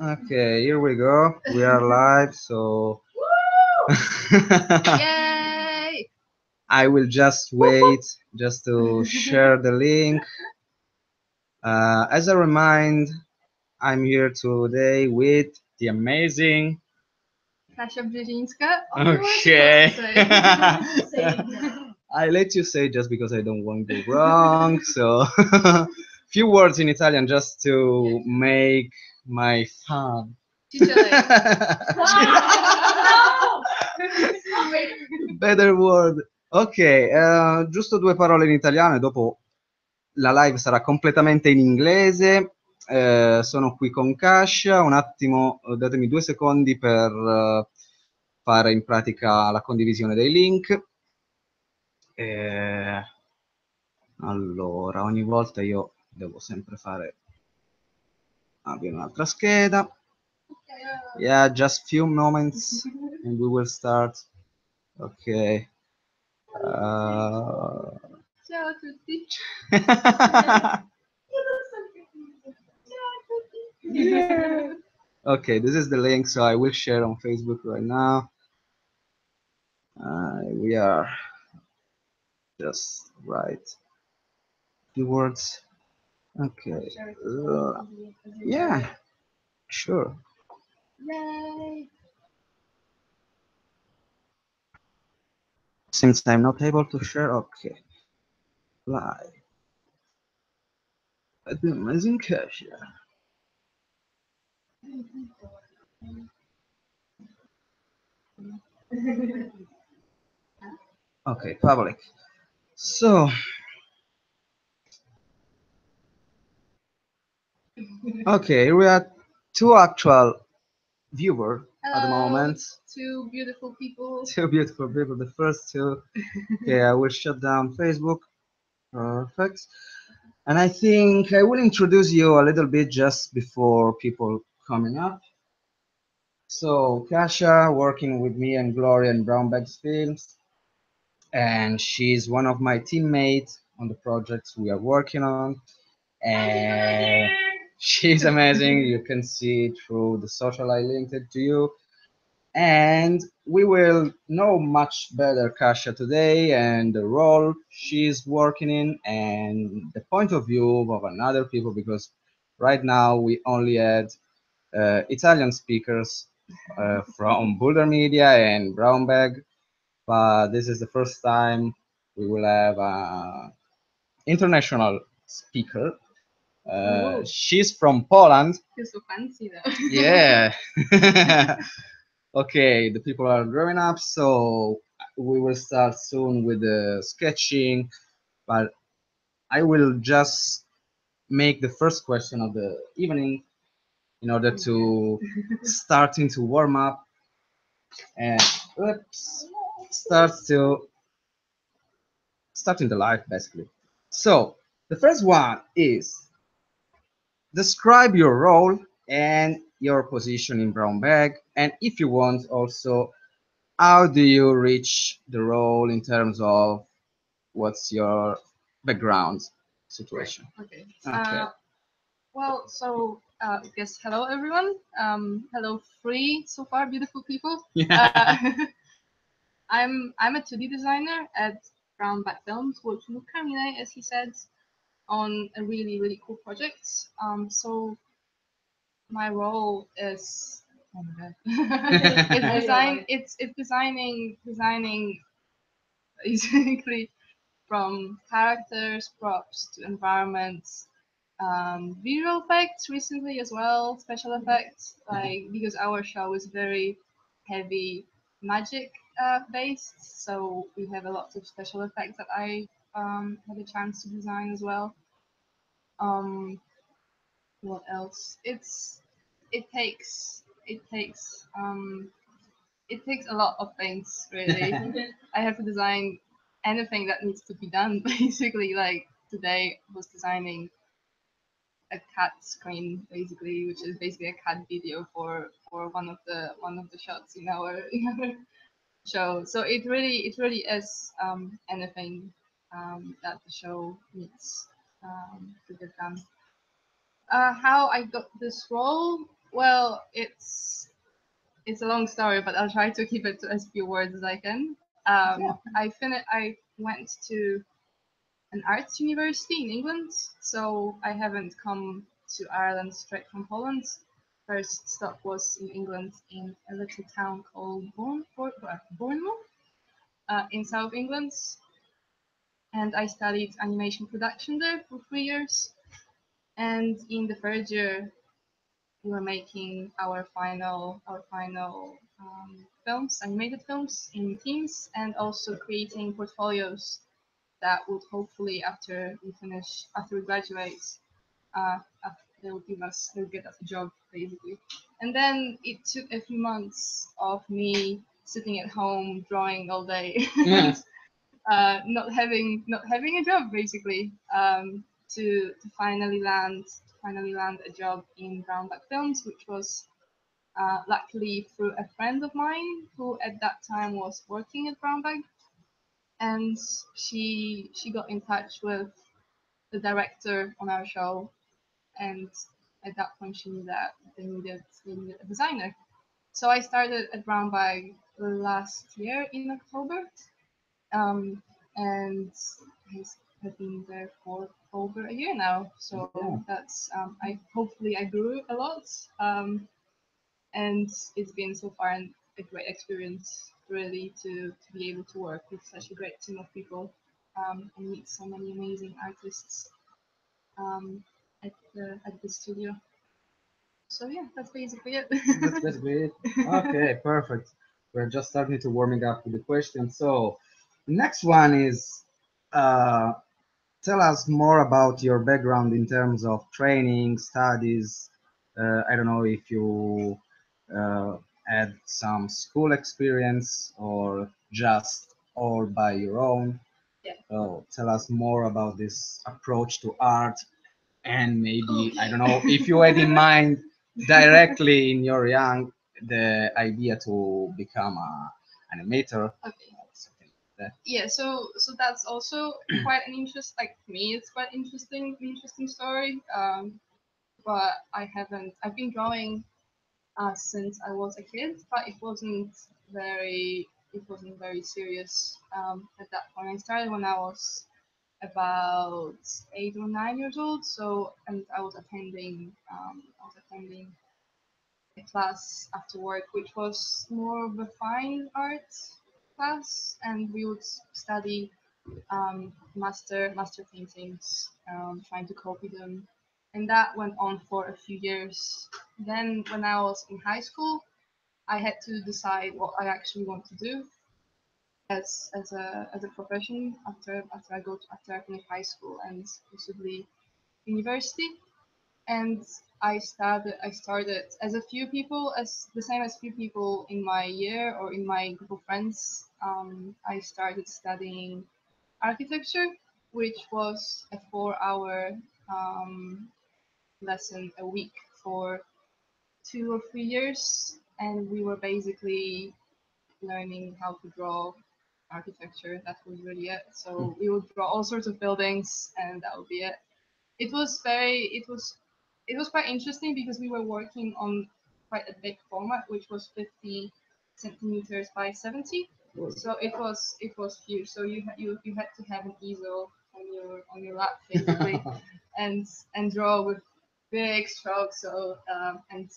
Okay, here we go. We are live, so Yay! I will just wait just to share the link. As a remind, I'm here today with the amazing. Kasia Brzezińska. Okay. I let you say just because I don't want to go wrong. So, few words in Italian just to make my fun. Better word. Ok, giusto due parole in italiano e dopo la live sarà completamente in inglese. Sono qui con Kasia, un attimo, datemi 2 secondi per fare in pratica la condivisione dei link. Allora, ogni volta io devo sempre fare aprire un'altra scheda. Yeah, just few moments and we will start. Ok. Ciao a tutti. Yeah. Okay, this is the link, so I will share on Facebook right now. We are just write few words. Okay. Yeah, sure. Yay! Since I'm not able to share, okay. Live. The amazing Kasia. Okay, public. So, okay, we are two actual viewers at the moment. Two beautiful people. Two beautiful people. The first two. Okay, I will shut down Facebook. Perfect. And I think I will introduce you a little bit just before people coming up. So, Kasia working with me and Gloria in Brown Bags Films, and she's one of my teammates on the projects we are working on. And she's amazing. You can see through the social I linked it to you. And we will know much better Kasia today and the role she's working in and the point of view of another people, because right now we only had Italian speakers from Boulder Media and Brown Bag, but this is the first time we will have an international speaker. She's from Poland. You're so fancy though. Yeah. Okay, the people are growing up, so we will start soon with the sketching, but I will just make the first question of the evening in order to starting to warm up and oops, starting the live basically. So the first one is describe your role and your position in Brown Bag, and if you want also how do you reach the role in terms of what's your background situation? Okay. Okay. Well, so I guess hello everyone. Hello, three so far beautiful people. Yeah. I'm a 2D designer at Brown Bat Films, working with Carmine, as he said, on a really cool project. So my role is oh my god, it's designing basically from characters, props to environments, visual effects recently as well, special effects, like because our show is very heavy magic based, so we have a lot of special effects that I had a chance to design as well. Um, what else? It takes it takes um, it takes a lot of things really. I have to design anything that needs to be done basically. Like today I was designing a cat screen basically, which is basically a cat video for one of the shots in our in our show. So it really is anything that the show needs to get done. How I got this role? Well, it's a long story, but I'll try to keep it to as few words as I can. I went to an arts university in England, so I haven't come to Ireland straight from Poland. First stop was in England in a little town called Bournemouth, in South England, and I studied animation production there for 3 years. And in the third year, we were making our final films, animated films in teams, and also creating portfolios that would hopefully, after we graduate, they'll get us a job basically. And then it took a few months of me sitting at home drawing all day, Yeah. not having a job basically, to finally land a job in Brown Bag Films, which was luckily through a friend of mine who at that time was working at Brown Bag, and she got in touch with the director on our show, and at that point she knew that they needed a designer. So I started at Brown Bag last year in October, um, and have been there for over a year now. So Yeah. that's I grew a lot, and it's been so far a great experience really to be able to work with such a great team of people, and meet so many amazing artists, um, at the studio. So yeah, that's basically it. That's great. Okay, perfect. We're just starting to warming up with the questions. So, next one is uh, tell us more about your background in terms of training, studies. I don't know if you had some school experience or just all by your own. Yeah. So tell us more about this approach to art, and maybe I don't know Okay. if you had in mind directly in your young the idea to become a animator. Okay. Something like that. Yeah, so that's also quite an interest. Like for me, it's quite interesting story. But I've been drawing since I was a kid, but it wasn't very serious at that point. I started when I was about 8 or 9 years old. So, and I was attending a class after work, which was more of a fine art class, and we would study master paintings, trying to copy them, and that went on for a few years. Then, when I was in high school, I had to decide what I actually want to do as a profession after I finish high school and possibly university. And I started as a few people, as the same as few people in my year or in my group of friends. I started studying architecture, which was a 4-hour lesson a week for 2 or 3 years, and we were basically learning how to draw architecture. That was really it. So we would draw all sorts of buildings, and that would be it. It was quite interesting because we were working on quite a big format, which was 50 centimeters by 70. So it was huge. So you had to have an easel on your lap basically, and draw with big strokes. So, and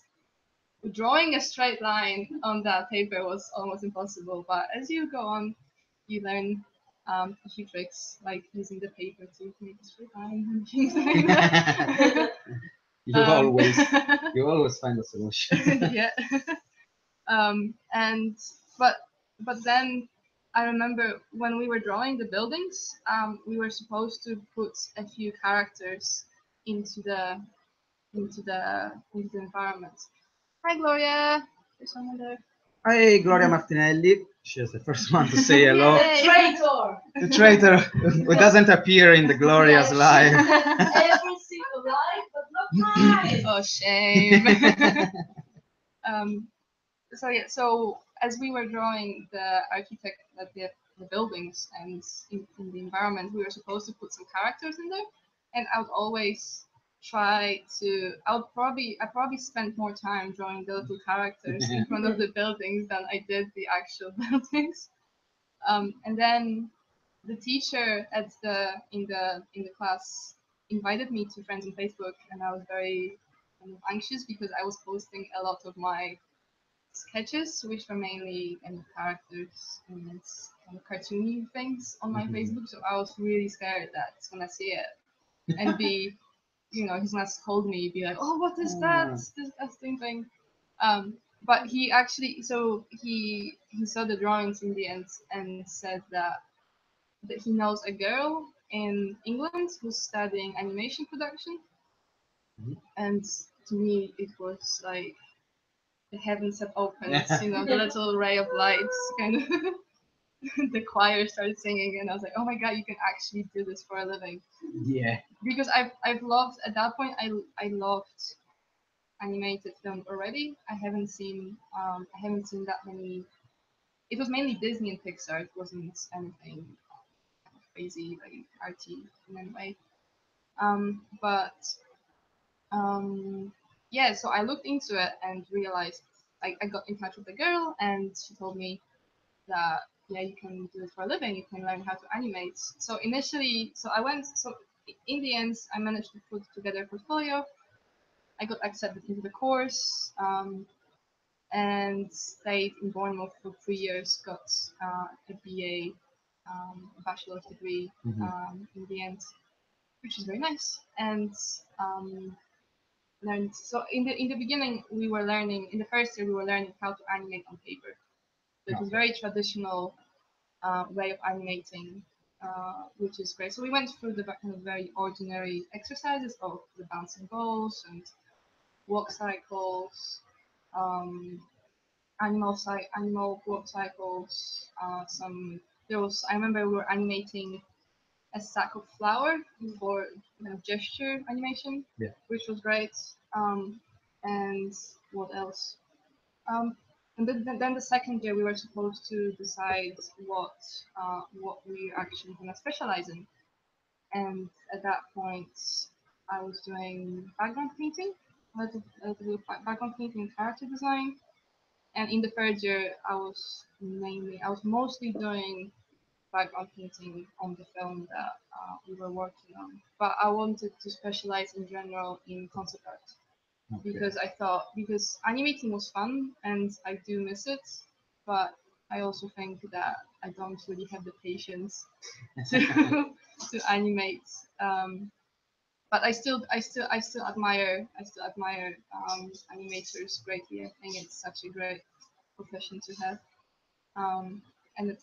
drawing a straight line on that paper was almost impossible. But as you go on, you learn a few tricks, like using the paper to make a straight line and things like that. You Um, always you always find a solution. yeah. And but then I remember when we were drawing the buildings, we were supposed to put a few characters into the into the environment. Hi, Gloria. There's someone there. Hi, Gloria Martinelli. She's the first one to say hello. Hey. Traitor! The traitor who doesn't appear in the Gloria's live. Every single life, but not mine! Oh, shame. um, so yeah, so as we were drawing the buildings and in the environment, we were supposed to put some characters in there, and I would always try to. I probably spent more time drawing the little characters in front of the buildings than I did the actual buildings. And then the teacher at the class invited me to friends on Facebook, and I was very kind of anxious because I was posting a lot of my sketches, which were mainly kind of characters and it's kind of cartoony things on my Facebook. So I was really scared that he's gonna see it and be, he's gonna scold me, be like, "Oh, what is that disgusting thing?" But he actually, so he saw the drawings in the end and said that he knows a girl in England who's studying animation production, and to me it was like the heavens have opened, the little ray of lights kind of the choir started singing and I was like, oh my god, you can actually do this for a living. Yeah. Because I've loved at that point I loved animated film already. I haven't seen that many. It was mainly Disney and Pixar. It wasn't anything crazy like arty in any way. But yeah, so I looked into it and realized I got in touch with the girl and she told me that yeah, you can do it for a living, you can learn how to animate. So initially, so in the end I managed to put together a portfolio. I got accepted into the course, and stayed in Bournemouth for 3 years, got a BA, bachelor's degree in the end, which is very nice. And learned. So in the beginning, we were learning. In the first year, we were learning how to animate on paper. So it was very traditional way of animating, which is great. So we went through the kind of very ordinary exercises of the bouncing balls and walk cycles, um, animal walk cycles. I remember we were animating a sack of flour for kind of gesture animation, Yeah. which was great. And what else? Um, and then the second year we were supposed to decide what we actually gonna specialize in. And at that point, I was doing background painting, a little bit of background painting and character design. And in the third year, I was mostly doing background painting on the film that we were working on. But I wanted to specialize in general in concept art because I thought because animating was fun and I do miss it, but I also think that I don't really have the patience to to animate. But I still admire animators greatly. I think it's such a great profession to have, and it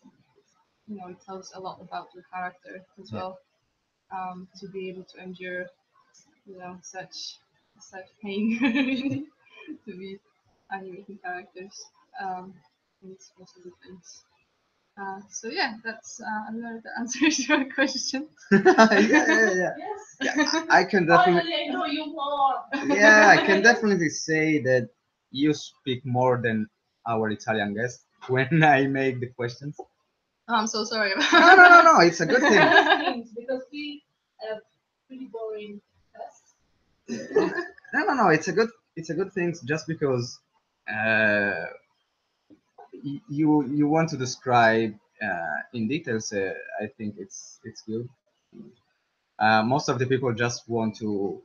tells a lot about your character as well. To be able to endure, such pain to be animating characters. And it's also good things. So yeah, that's I don't know if that answers your question. Yeah. Yes. I can definitely. Finally, I know you more. Yeah, I can definitely say that you speak more than our Italian guest when I make the questions. I'm so sorry about No. It's a good thing. Things, because we have pretty boring tests. No. It's a good thing just because uh, you want to describe in details. I think it's good. Most of the people just want to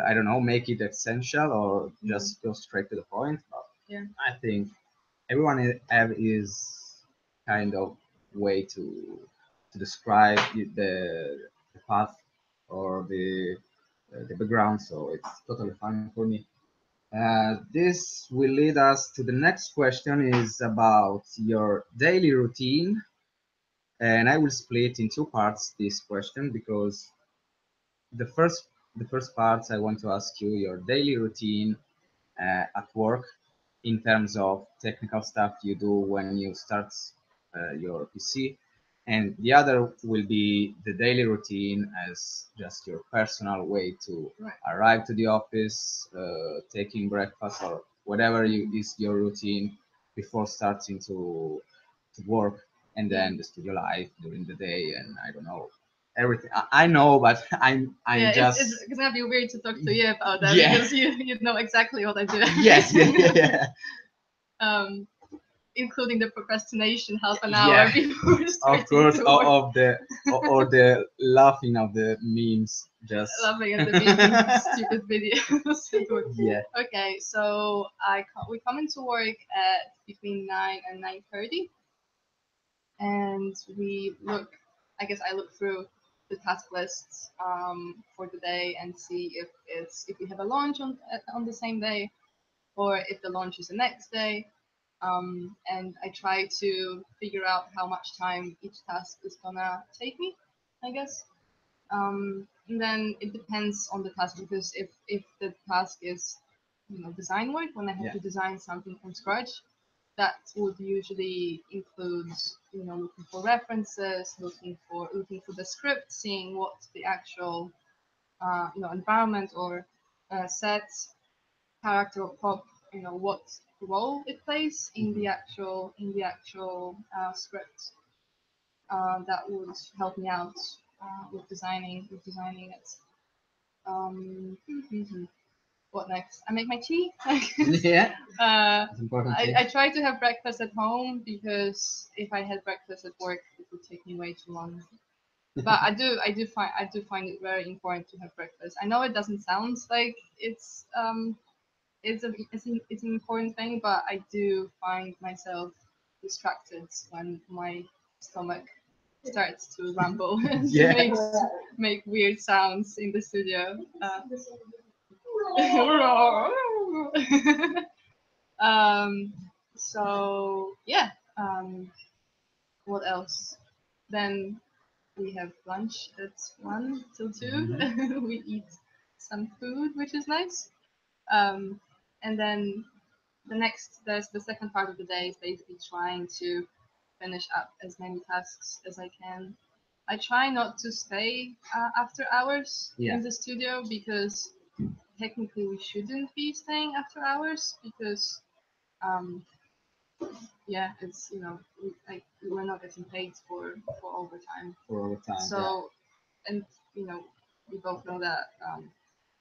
I don't know, make it essential or just go straight to the point. But Yeah. I think everyone have his kind of way to describe the path or the background, so it's totally fine for me. This will lead us to the next question is about your daily routine, and I will split in two parts this question because the first the first part I want to ask you your daily routine at work in terms of technical stuff you do when you start your PC, and the other will be the daily routine as just your personal way to arrive to the office, taking breakfast or whatever is your routine before starting to work, and then the studio life during the day, and I don't know, everything. I know, but I'm Yeah, just it's gonna be weird to talk to you about that yeah. because you know exactly what I do. Yes, yeah, yeah, yeah. um, including the procrastination half an Yeah, hour before of starting course, to work, of the or the laughing of the memes. Just laughing at the memes, stupid videos. yeah. Okay, so we come into work at between 9 and 9:30, and we look. I guess I look through the task lists for the day and see if we have a launch on the same day or if the launch is the next day. And I try to figure out how much time each task is gonna take me, I guess. And then it depends on the task because if the task is design work when I have Yeah. to design something from scratch, that would usually include looking for references, looking for the script, seeing what the actual environment or set character or prop, what role it plays in the actual script. That would help me out with designing it. What next? I make my tea. I guess. Yeah, Uh, it's important thing. I try to have breakfast at home because if I had breakfast at work, it would take me way too long. But I do find it very important to have breakfast. I know it doesn't sound like it's an important thing, but I do find myself distracted when my stomach starts to rumble and Yeah. make weird sounds in the studio. um, so yeah. What else? Then we have lunch at 1 till 2. Mhm. We eat some food, which is nice. Um, and then there's the second part of the day is basically trying to finish up as many tasks as I can. I try not to stay after hours Yeah. in the studio because technically we shouldn't be staying after hours because um, yeah, it's we're not getting paid for overtime. For all the time. So and you know we both know that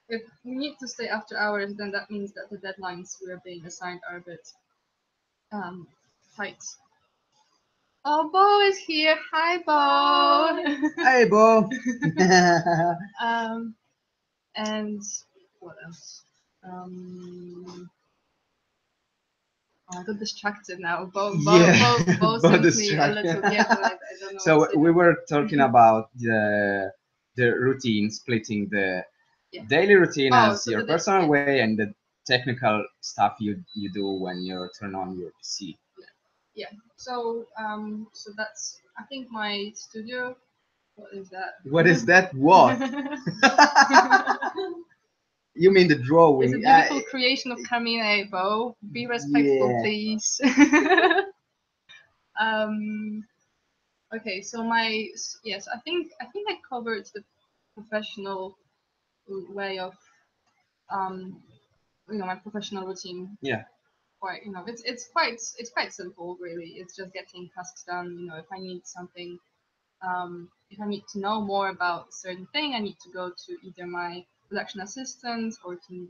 if we need to stay after hours, then that means that the deadlines we are being assigned are a bit um, tight. Oh, Bo is here. Hi, Bo. Yeah. Hey, Bo. um, and what else? Um, I got distracted now. Yeah, Bo but sent me a distraction. little. Yeah, but I don't know what So to say we now. were talking about the routine, splitting the Yeah. daily routine Oh, as so your personal way and the technical stuff you do when you turn on your PC. yeah. So that's I think my studio. What is that? What is that? What? You mean the It's a drawing? beautiful creation of Carmine, Bo. Be respectful, Yeah. please. um, okay, so yes, I think I covered the professional way of um, my professional routine. Yeah. Quite, it's quite simple, really. It's just getting tasks done. If I need something, if I need to know more about a certain thing, I need to go to either my production assistant or to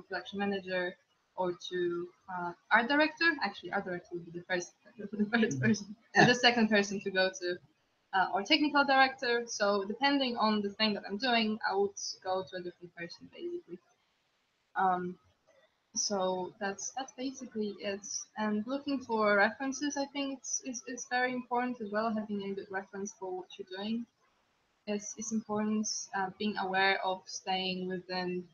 production manager or to art director. Actually, art director would be the first person, or Yeah. the second person to go to, or technical director. So depending on the thing that I'm doing, I would go to a different person basically. Um, so that's basically it. And looking for references, I think it's very important as well. Having a good reference for what you're doing is important. Being aware of staying within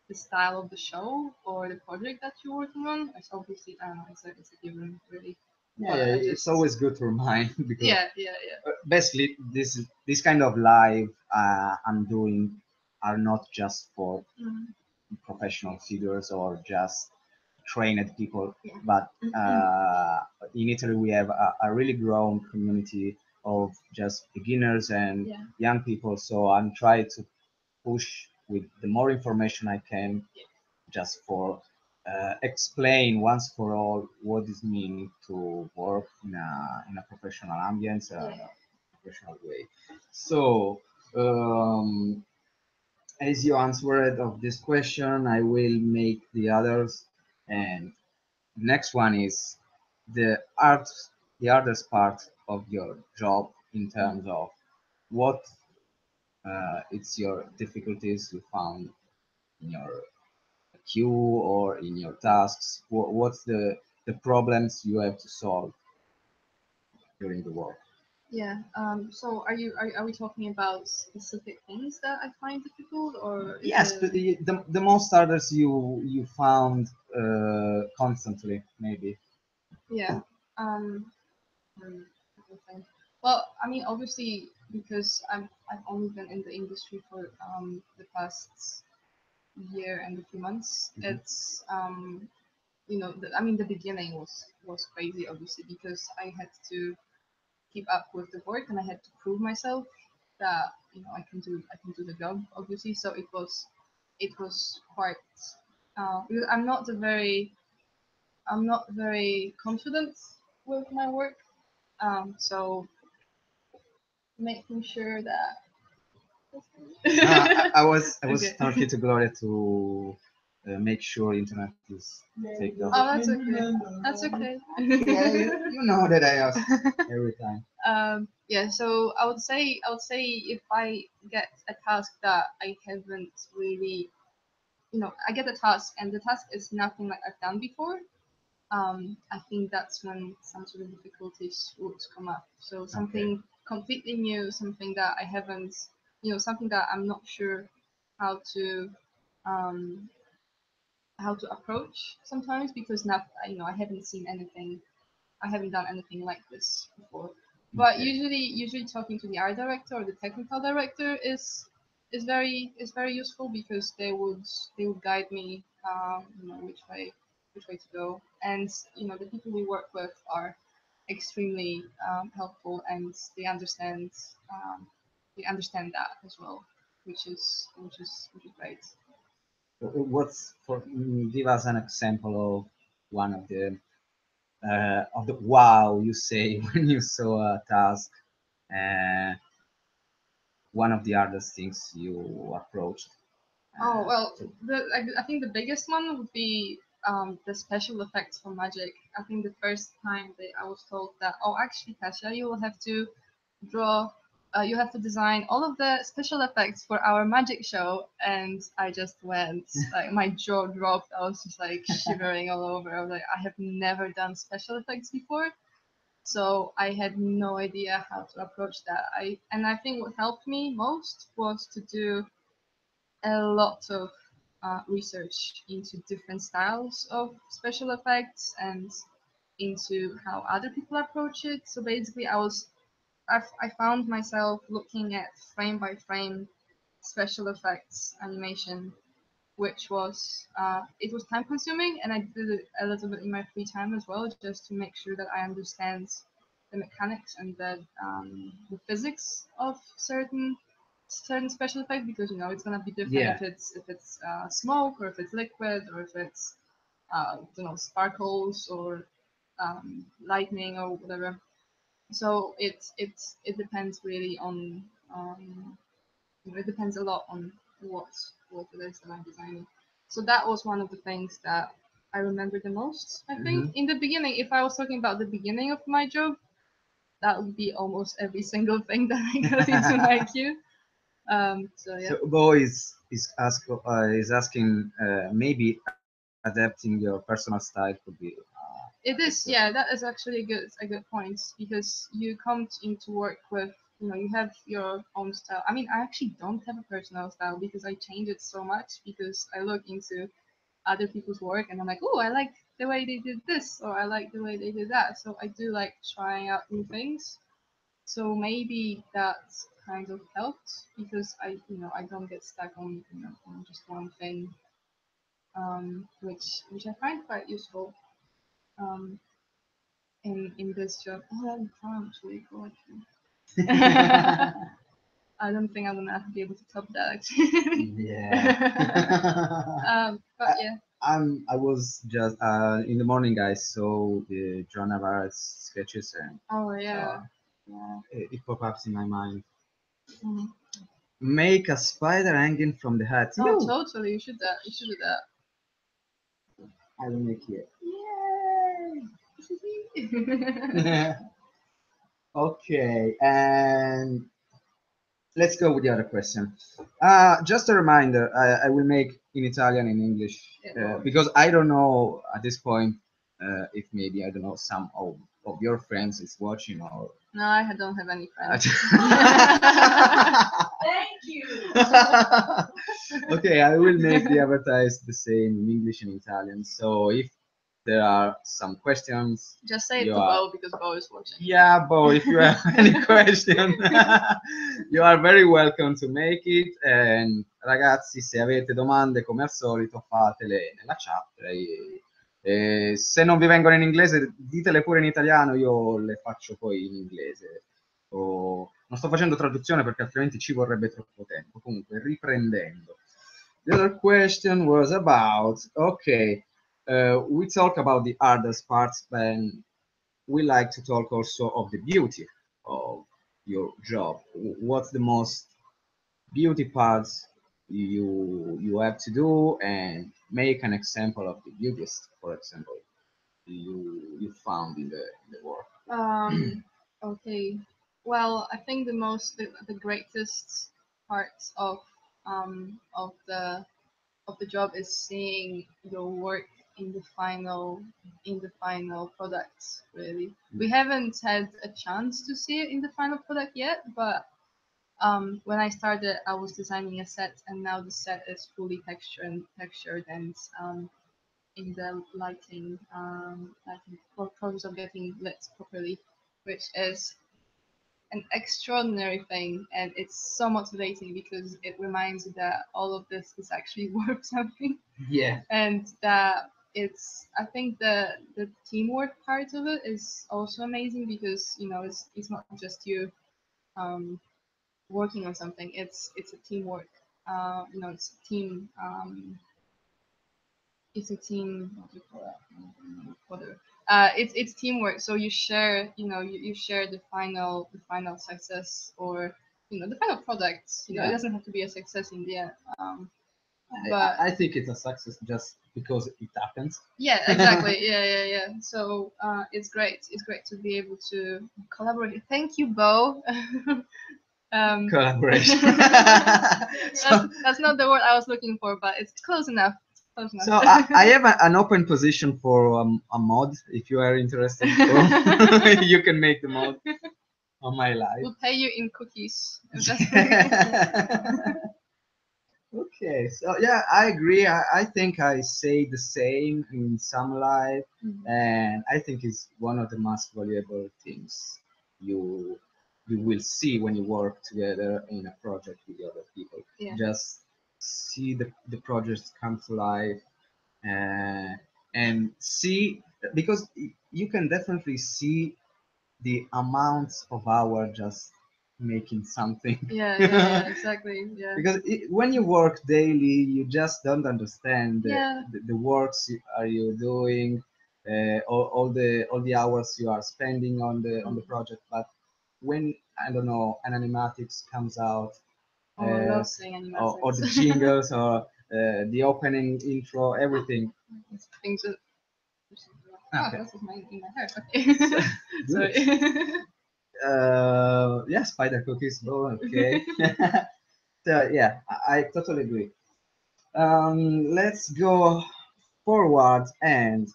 the style of the show or the project that you're working on. It's obviously I don't know. It's a given really. Yeah, But yeah, I it's just always good to remind because yeah. basically this kind of live I'm doing are not just for Mm, professional figures or just trained people, yeah. but in Italy we have a really grown community of just beginners and Yeah. young people. So I'm trying to push with the more information I can, just for explain once for all what it means to work in a professional ambience, Yeah. professional way. So um, as you answered of this question, I will make the others. And next one is the art, the hardest part of your job in terms of what it's your difficulties you found in your queue or in your tasks. What's the problems you have to solve during the work? Yeah. So are we talking about specific things that I find difficult, or is Yes, but it? the most others you found constantly maybe. Yeah. Hmm, let me think. Well, I mean, obviously, because I've only been in the industry for the past year and a few months. Mhm. It's I mean, the beginning was crazy, obviously, because I had to keep up with the work and I had to prove myself that I can do the job, obviously. So it was quite. Because I'm not very confident with my work. So making sure that. I was Okay. talking to Gloria to make sure internet is take off. Oh, that's okay. That's okay. Yeah, you know that I ask every time. Yeah, so I would say if I get a task that I haven't really, I get a task and the task is nothing like I've done before. I think that's when some sort of difficulties would come up. So Okay. something completely new, something that I haven't, something that I'm not sure how to um, how to approach sometimes because not, I haven't seen anything, I haven't done anything like this before. But Okay. usually talking to the art director or the technical director is very useful because they would guide me, which way to go. And the people we work with are extremely helpful and um, they understand that as well, which is great. What's for give us an example of one of the wow you say when you saw a task, uh, one of the hardest things you approached. Oh well, To, I think the biggest one would be the special effects for magic. I think the first time that I was told that, oh, actually, Kasia, you will have to draw, you have to design all of the special effects for our magic show, and I just went like my jaw dropped. I was just like shivering all over. I was like, I have never done special effects before, so I had no idea how to approach that. I think what helped me most was to do a lot of research into different styles of special effects and into how other people approach it. So basically, I found myself looking at frame by frame special effects animation, which was it was time consuming, and I did it a little bit in my free time as well, just to make sure that I understand the mechanics and the physics of certain special effect because it's gonna be different yeah. if it's smoke or if it's liquid or if it's sparkles or lightning or whatever. So it depends really on it depends a lot on what it is that I'm designing. So that was one of the things that I remember the most. I think Hmm. in the beginning, if I was talking about the beginning of my job, that would be almost every single thing that I got into my queue. So yeah. So Bo is asking maybe adapting your personal style could be a good It is, solution. yeah, that is actually a good point because you come into work with, you have your own style. I mean, I actually don't have a personal style because I change it so much because I look into other people's work and I'm like, oh, I like the way they did this or I like the way they did that. So I do like trying out new things. So maybe that kind of helped because I don't get stuck on on just one thing, which I find quite useful. Um, in this job. Oh, that sounds really cool actually. I don't think I'm gonna be able to top that actually. Yeah. But I, yeah. I was just in the morning. I saw the John Navarre's sketches and Oh uh, yeah. Yeah. it pop ups in my mind. Mhm. make a spider hanging from the hat. Oh, No, totally. You should that. You should do that. I will make it. Yay! Okay, and let's go with the other question. Just a reminder, I will make in Italian and English Yeah. because I don't know at this point if maybe I don't know some of your friends is watching or. No, I don't have any friends. Thank you. Okay, I will make the advertise the same in English and Italian. So if there are some questions, Just say it you to are. Bo because Bo is watching. Yeah, Bo, if you have any question, you are very welcome to make it. And ragazzi, se avete domande, come al solito, fatele nella chat. Se non vi vengono in inglese, ditele pure in italiano, io le faccio poi in inglese. Non sto facendo traduzione perché altrimenti ci vorrebbe troppo tempo. Comunque, riprendendo. The other question was about, okay, we talk about the hardest parts, but we like to talk also of the beauty of your job. What's the most beauty parts you have to do, and make an example of the beautiest, for example, you found in the work. Okay. Well, I think the greatest parts of the job is seeing your work in the final product. Really, we haven't had a chance to see it in the final product yet, but when I started, I was designing a set, and now the set is fully textured and in the lighting process of getting lit properly, which is an extraordinary thing, and it's so motivating because it reminds you that all of this is actually worth something, Yeah. and that it's. I think the teamwork part of it is also amazing because it's not just you um, working on something. It's a teamwork. It's a team. It's a team. What do you call that? Whatever. It's teamwork. So you share. You share the final success, or the final product. It Yeah. doesn't have to be a success in the end. I, But I think it's a success just because it happens. yeah, exactly. Yeah. So it's great. It's great to be able to collaborate. Thank you, Bo. Collaboration. That's not the word I was looking for, but it's close enough. Close enough. So I have an open position for a mod. If you are interested, you can make the mod on my live. We'll pay you in cookies. If that's Okay, so yeah, I agree. I think I say the same in some life, and I think it's one of the most valuable things you you will see when you work together in a project with other people. Yeah. Just see the project come to life, uh, and see, because you can definitely see the amounts of hour just making something. Yeah, exactly. Yeah. Because when you work daily, you just don't understand Yeah. the works are you doing, all the hours you are spending on the project. But when, I don't know, an animatics comes out, I love seeing or the animatics. jingles, or the opening intro, everything. Things that. Okay. This is in my hair. Okay. Good. Sorry. Yeah, spider cookies. Oh, okay. So yeah, I totally agree. Let's go forward, and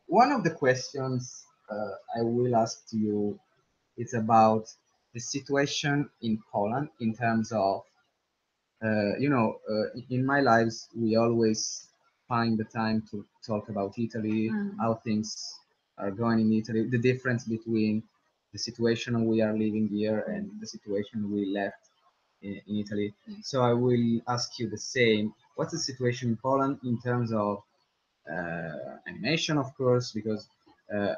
one of the questions I will ask to you is about the situation in Poland in terms of, in my lives, we always find the time to talk about Italy, how things are going in Italy, the difference between the situation we are living here and the situation we left in Italy. So I will ask you the same. What's the situation in Poland in terms of animation, of course, because uh,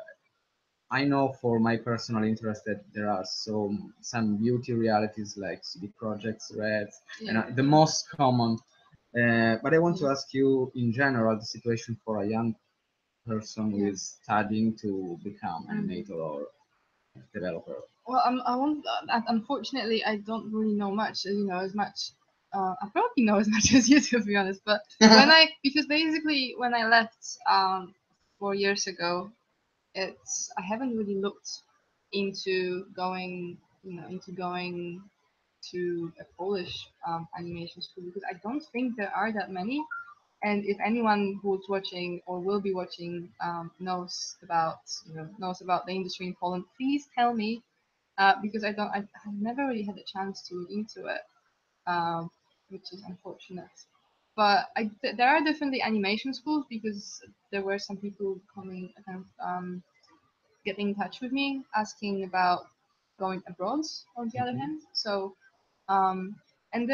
I know for my personal interest that there are some beauty realities like CD Projects Red, and the most common. But I want to ask you, in general, the situation for a young person who is studying to become animator or developer? Well, I won't. Unfortunately, I don't really know much. As much. I probably know as much as you, to be honest. But because basically when I left 4 years ago, I haven't really looked into going to a Polish animation school because I don't think there are that many. And if anyone who's watching or will be watching knows about the industry in Poland, please tell me because I've never really had a chance to look into it, um, which is unfortunate. But there are definitely animation schools because there were some people coming kind of getting in touch with me asking about going abroad. On the other Mhm. hand, so and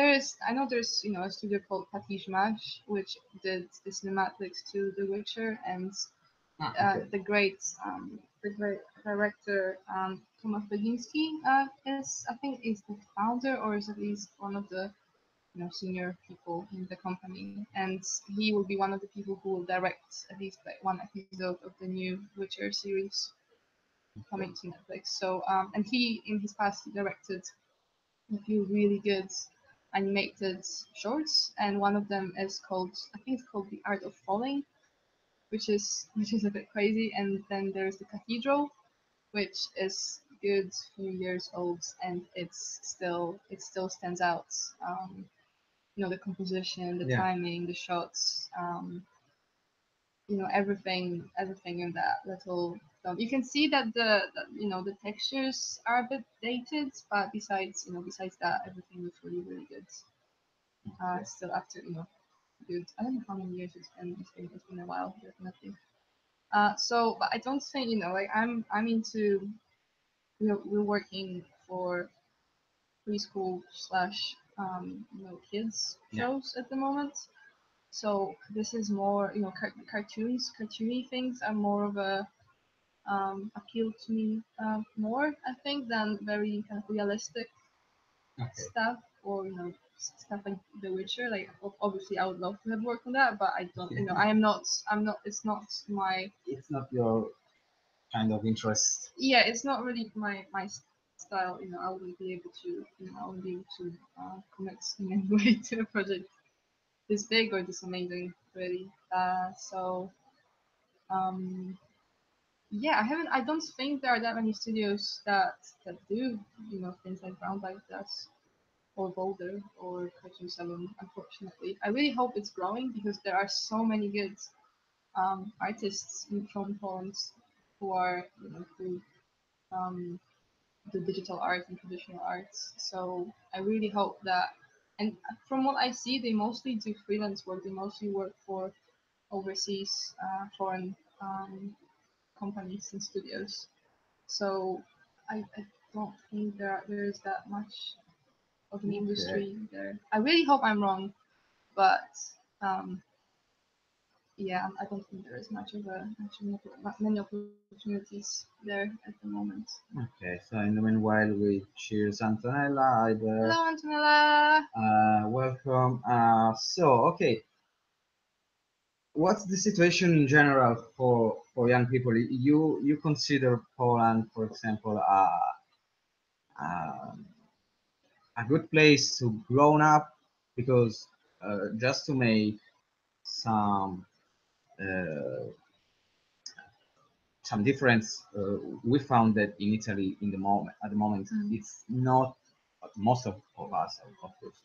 I know there's a studio called Kasia, which did the cinematics to The Witcher, and Ah, okay. the great director Tomasz Brzeziński is I think is the founder or is at least one of the senior people in the company, and he will be one of the people who will direct at least like one episode of the new Witcher series coming to Netflix. So and he in his past he directed a few really good animated shorts, and one of them is called I think it's called The Art of Falling, which is a bit crazy. And then there's the Cathedral, which is good few years old, and it still stands out. The composition, the Yeah. timing, the shots, everything in that little film. You can see that the textures are a bit dated, but besides that, everything looks really really good. Still after good. I don't know how many years it's been a while, definitely. So, but I don't think like I'm into we're working for preschool slash kids Yeah. shows at the moment. So this is more cartoony things are more of a appeal to me more I think than very kind of realistic Okay. stuff or stuff like The Witcher. Like obviously I would love to have worked on that, but I don't. I'm not. It's not my. It's not your kind of interest. Yeah, it's not really my style. I wouldn't be able to. I wouldn't be able to commit in any way to a project this big or this amazing, really. So um, yeah, I don't think there are that many studios that do things like Brown like this or Boulder or Cartoon Salon. Unfortunately, I really hope it's growing because there are so many good artists from Poland who are who um, do digital art and traditional arts. So I really hope that. And from what I see, they mostly do freelance work. They mostly work for overseas foreign companies and studios. So I don't think there is that much of an Okay. industry there. I really hope I'm wrong, but um, yeah, I don't think there is many opportunities there at the moment. Okay. So in the meanwhile, we cheers Antonella. Hi there. Hello, Antonella. Welcome. Okay. What's the situation in general for young people? You consider Poland, for example, uh, a good place to grow up because just to make some uh, some difference, we found that in Italy in the moment at the moment Mm. it's not most of us of course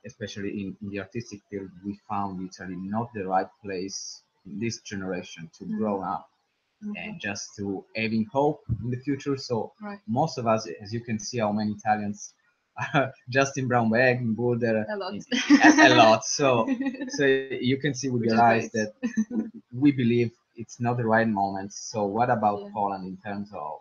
especially in the artistic field we found Italy not the right place in this generation to grow up and Okay. just to having hope in the future. So Right. most of us, as you can see, how many Italians are just in brown bag, in Boulder, A lot. a lot. So you can see with your Which is eyes great. that we believe it's not the right moment. So what about Yeah. Poland in terms of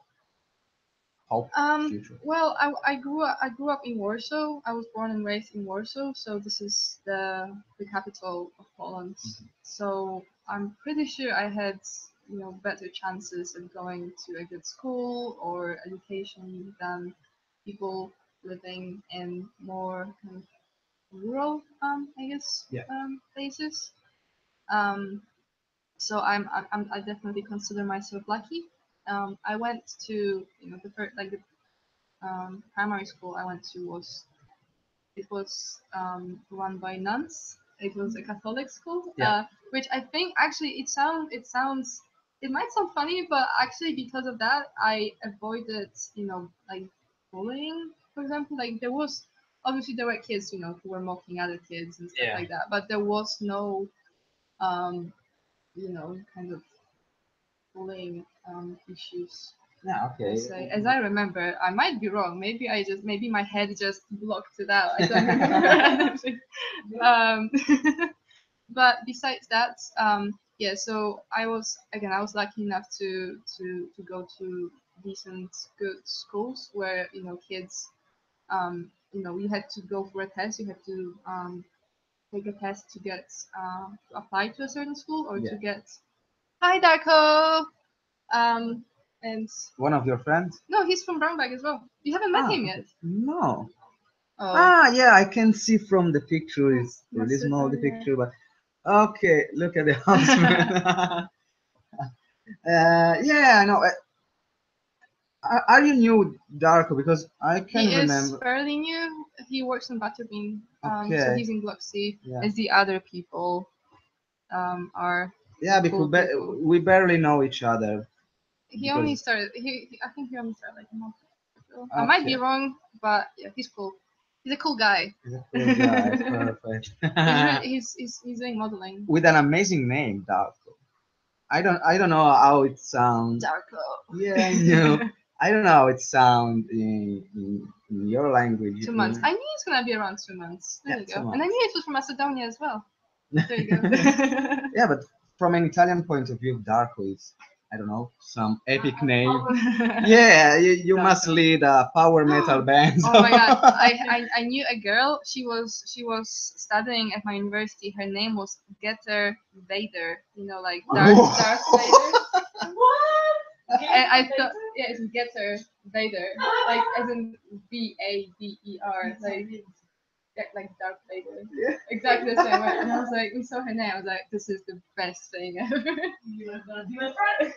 hope Um, future? well, I grew up in Warsaw. I was born and raised in Warsaw, so this is the capital of Poland. Mhm. So I'm pretty sure I had better chances of going to a good school or education than people living in more kind of rural, I guess, Yeah. places. Um, so I definitely consider myself lucky. I went to the first like the primary school I went to was run by nuns. It was a Catholic school, Yeah. which I think actually it might sound funny, but actually because of that I avoided like bullying. For example, like there was obviously there were kids who were mocking other kids and stuff Yeah. like that, but there was no kind of bullying issues. Yeah. Okay. As I remember, I might be wrong. Maybe my head just blocked it out. I don't remember anything. Um, but besides that, yeah. So I was lucky enough to go to decent, good schools where kids, you had to go for a test. You had to take a test to get to apply to a certain school or Yeah. to get. Hi, Darko. Um, and One of your friends? no, he's from Brownback as well. You haven't met him Okay. yet. No. Oh, Yeah, I can see from the picture. It's really That's it, small, the yeah. picture, but okay, look at the husband. Yeah, I know. Are you new, Darko? Because I can He is remember. fairly new. He works in Butterbean, so Okay. he's in Block C, Yeah. as the other people are. Yeah, Cool because people. we barely know each other. He only Because- started. I think he only started like a month ago. I might be Okay. wrong, but yeah, he's cool. He's a cool guy. He's a cool guy. Perfect. He's doing modeling. With an amazing name, Darko. I don't know how it sounds. Darko. Yeah, I know. I don't know how it sounds in your language. 2 months. I knew it's gonna be around 2 months. There Yeah, you 2 go. And I months. knew it was from Macedonia as well. There you go. Yeah, but from an Italian point of view, Darko is, I don't know, some epic name. Yeah, you must lead a power metal band. Oh my god! I knew a girl. She was studying at my university. Her name was Getter Vader. Like Darth Vader. What? And I thought, yeah, it's Getter Vader, like as in Vader, like Darth Vader. Yeah. Exactly the same way. And I was like, we saw her name. I was like, this is the best thing ever. You are gonna be my friend.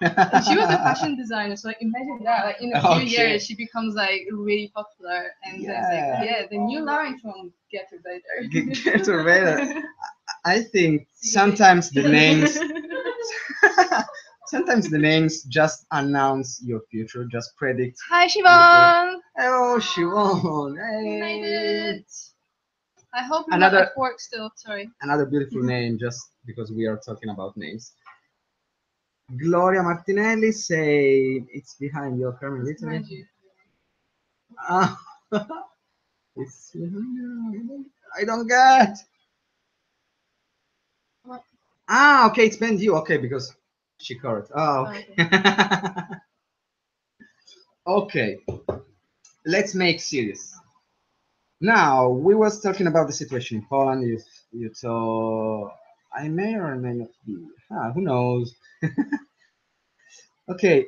And she was a fashion designer, so like imagine that. Like in a few Okay. years, she becomes like really popular, and then it's like, yeah, the new line from Getter Vader. Getter Vader. I think sometimes the names sometimes the names just announce your future, just predict. Hi, Siobhan. Oh, Siobhan. We made Hey. it. I hope you're not Another at work still. Sorry. another beautiful name, just because we are talking about names. Gloria Martinelli say it's behind your camera It's behind you. Ah, it's behind you. I don't get. What? Okay, it's behind you. Okay, because she correct. Oh, okay. Okay, let's make serious. Now we was talking about the situation in Poland. You told I may or may not be. Who knows? Okay.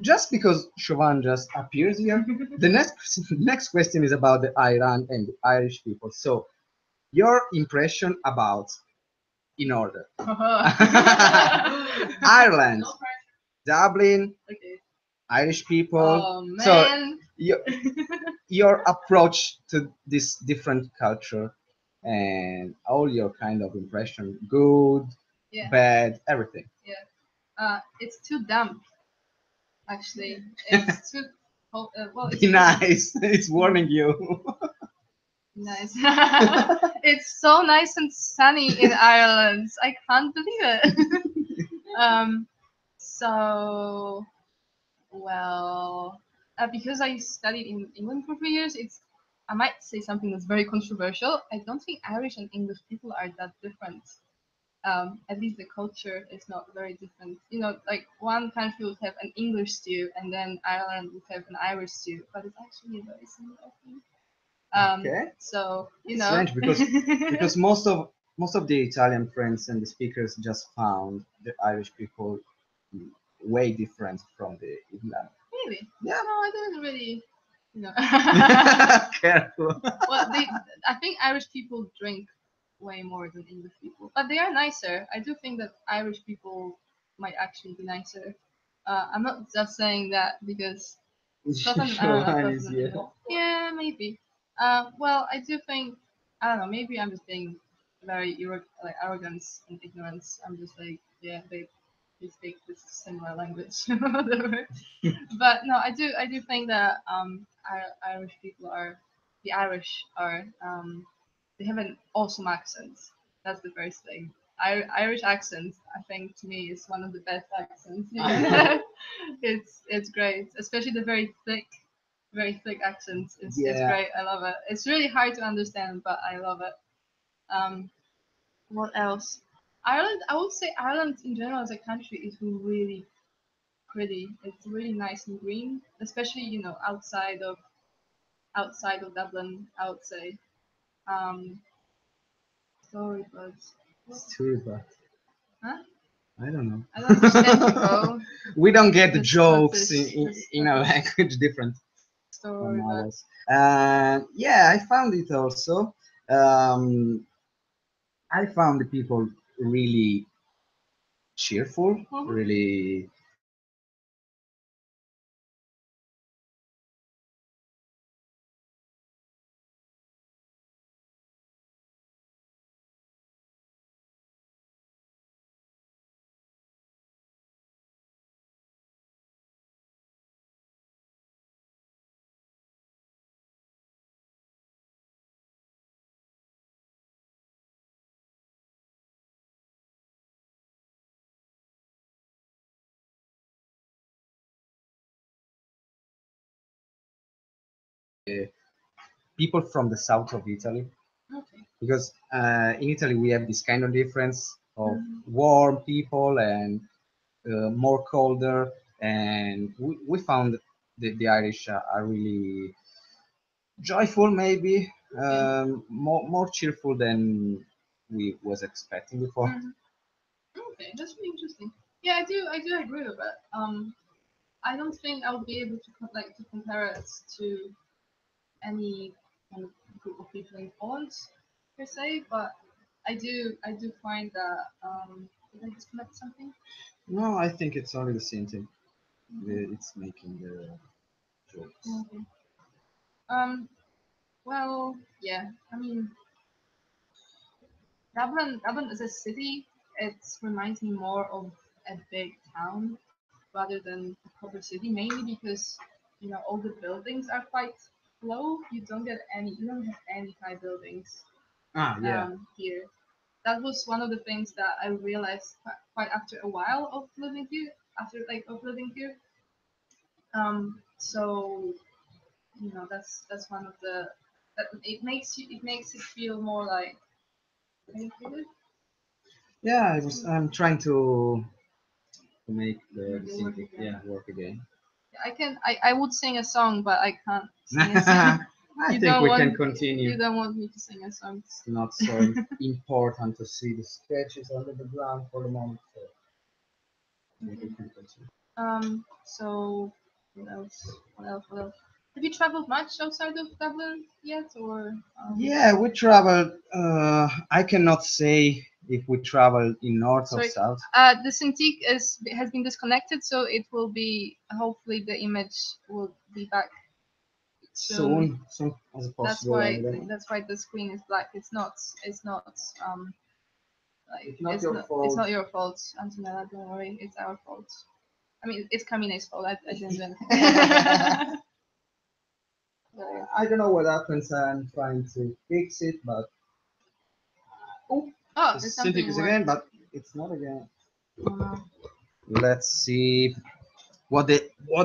Just because Chauvin just appears here, the next question is about the Iran and the Irish people. So, your impression about, in order, Ireland, Dublin, Okay. Irish people. Oh So, man. your approach to this different culture and all your kind of impression, good, Yeah. bad, everything. It's too damp. Actually, it's too. Well, it's Be cold. nice. It's warning you. Nice. It's so nice and sunny in Ireland. I can't believe it. So, well, because I studied in England for 3 years, I might say something that's very controversial. I don't think Irish and English people are that different. At least the culture is not very different. Like one country would have an English stew, and then Ireland would have an Irish stew, but it's actually a very similar thing. Okay. So It's strange because most of the Italian friends and the speakers just found the Irish people way different from the England. Really? Yeah. No, I didn't really. Careful. Well, I think Irish people drink way more than English people, but they are nicer. I do think that Irish people might actually be nicer. I'm not just saying that because Scotland, I Sure, don't know, one is Scotland. yeah. Yeah, maybe. Well, I do think I don't know. Maybe I'm just being very like arrogance and ignorance. I'm just like, yeah, they speak this similar language, whatever. But no, I do think that Irish people are the Irish are they have an awesome accent. That's the first thing. Irish accent, I think, to me is one of the best accents. You can have. It's great, especially the very thick accent. It's Yeah, great. I love it. It's really hard to understand, but I love it. Um, what else? Ireland. I would say Ireland in general as a country is really pretty. It's really nice and green, especially outside of Dublin. I would say. Um, sorry, but it's true, but huh? I don't know. I don't understand you, bro. We don't get the The jokes Scottish, the in a Scottish language different from story, but ours. Yeah, I found it also. Um, I found the people really cheerful, mhm. really. People from the south of Italy, Okay. because in Italy we have this kind of difference of Mhm. warm people and more colder, and we found the Irish are really joyful, maybe Okay. more cheerful than we was expecting before. Mhm. Okay, that's really interesting. Yeah, I do agree with it. I don't think I'll be able to to compare it to any kind of group of people in Poland per se, but I do find that did I disconnect something? No, I think it's only the same thing. Okay. It's making the jokes. Okay. Um. Well, yeah. I mean, Dublin as a city, it reminds me more of a big town rather than a proper city, mainly because all the buildings are quite low. You don't have any high buildings Ah, yeah. here. That was one of the things that I realized quite after a while of living here. After like of living here, so that's one of the that it makes it feel more like. Can you feel it? Yeah, I'm trying to make the Make it work synthetic, again. yeah, work again. I would sing a song, but I can't sing a song. I You think don't we can want continue. you don't want me to sing a song. It's not so important to see the sketches under the ground for the moment, so I think we Okay. can continue. So what else? What else? What else? Have you traveled much outside of Dublin yet, or Yeah, we traveled. I cannot say if we traveled in north or sorry? south. The Cintiq has been disconnected, so it will be hopefully the image will be back soon. Soon as That's possible. why And then that's why the screen is black. It's not like it's not your it's fault. not your fault, Antonella. Don't worry, it's our fault. I mean, it's Camine's fault. I didn't do anything. I don't know what happens. I'm trying to fix it, but oh, Oh, the there's synthetic something is work. again, but it's not again. Oh no. Let's see what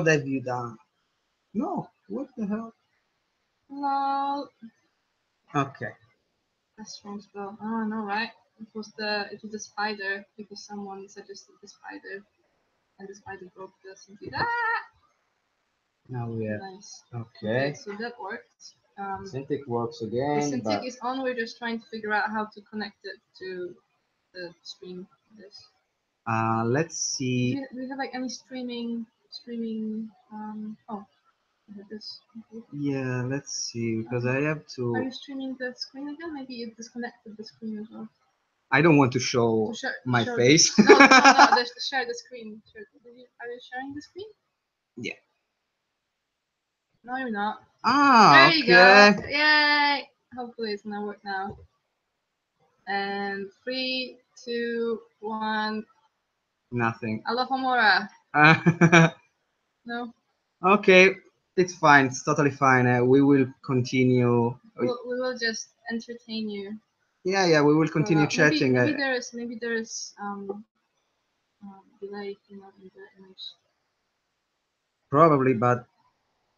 have you done? No, what the hell? No, Okay. that's strange spell. Oh no, right? It was the spider because someone suggested the spider and the spider broke the synthetic. Ah! Now we have Nice. Okay, okay. so that worked. Synthetic works The again, Cintiq but is on. We're just trying to figure out how to connect it to the stream. This. let's Do see. we have like any streaming? Oh, I have this. Okay. Yeah, let's see because Um, I have are to. you streaming the screen again? Maybe you disconnected the screen as well. I don't want to show my show face. no, share the screen. Are you sharing the screen? Yeah. No, you're not. There Ah, you okay. go. Yay! Hopefully it's gonna work now. And three, two, one. Nothing. Alafamora. No, Okay, it's fine. It's totally fine. We will continue. we will just entertain you. Yeah, yeah, we will for a continue while. Maybe chatting. maybe there's delay, in the image. Probably, but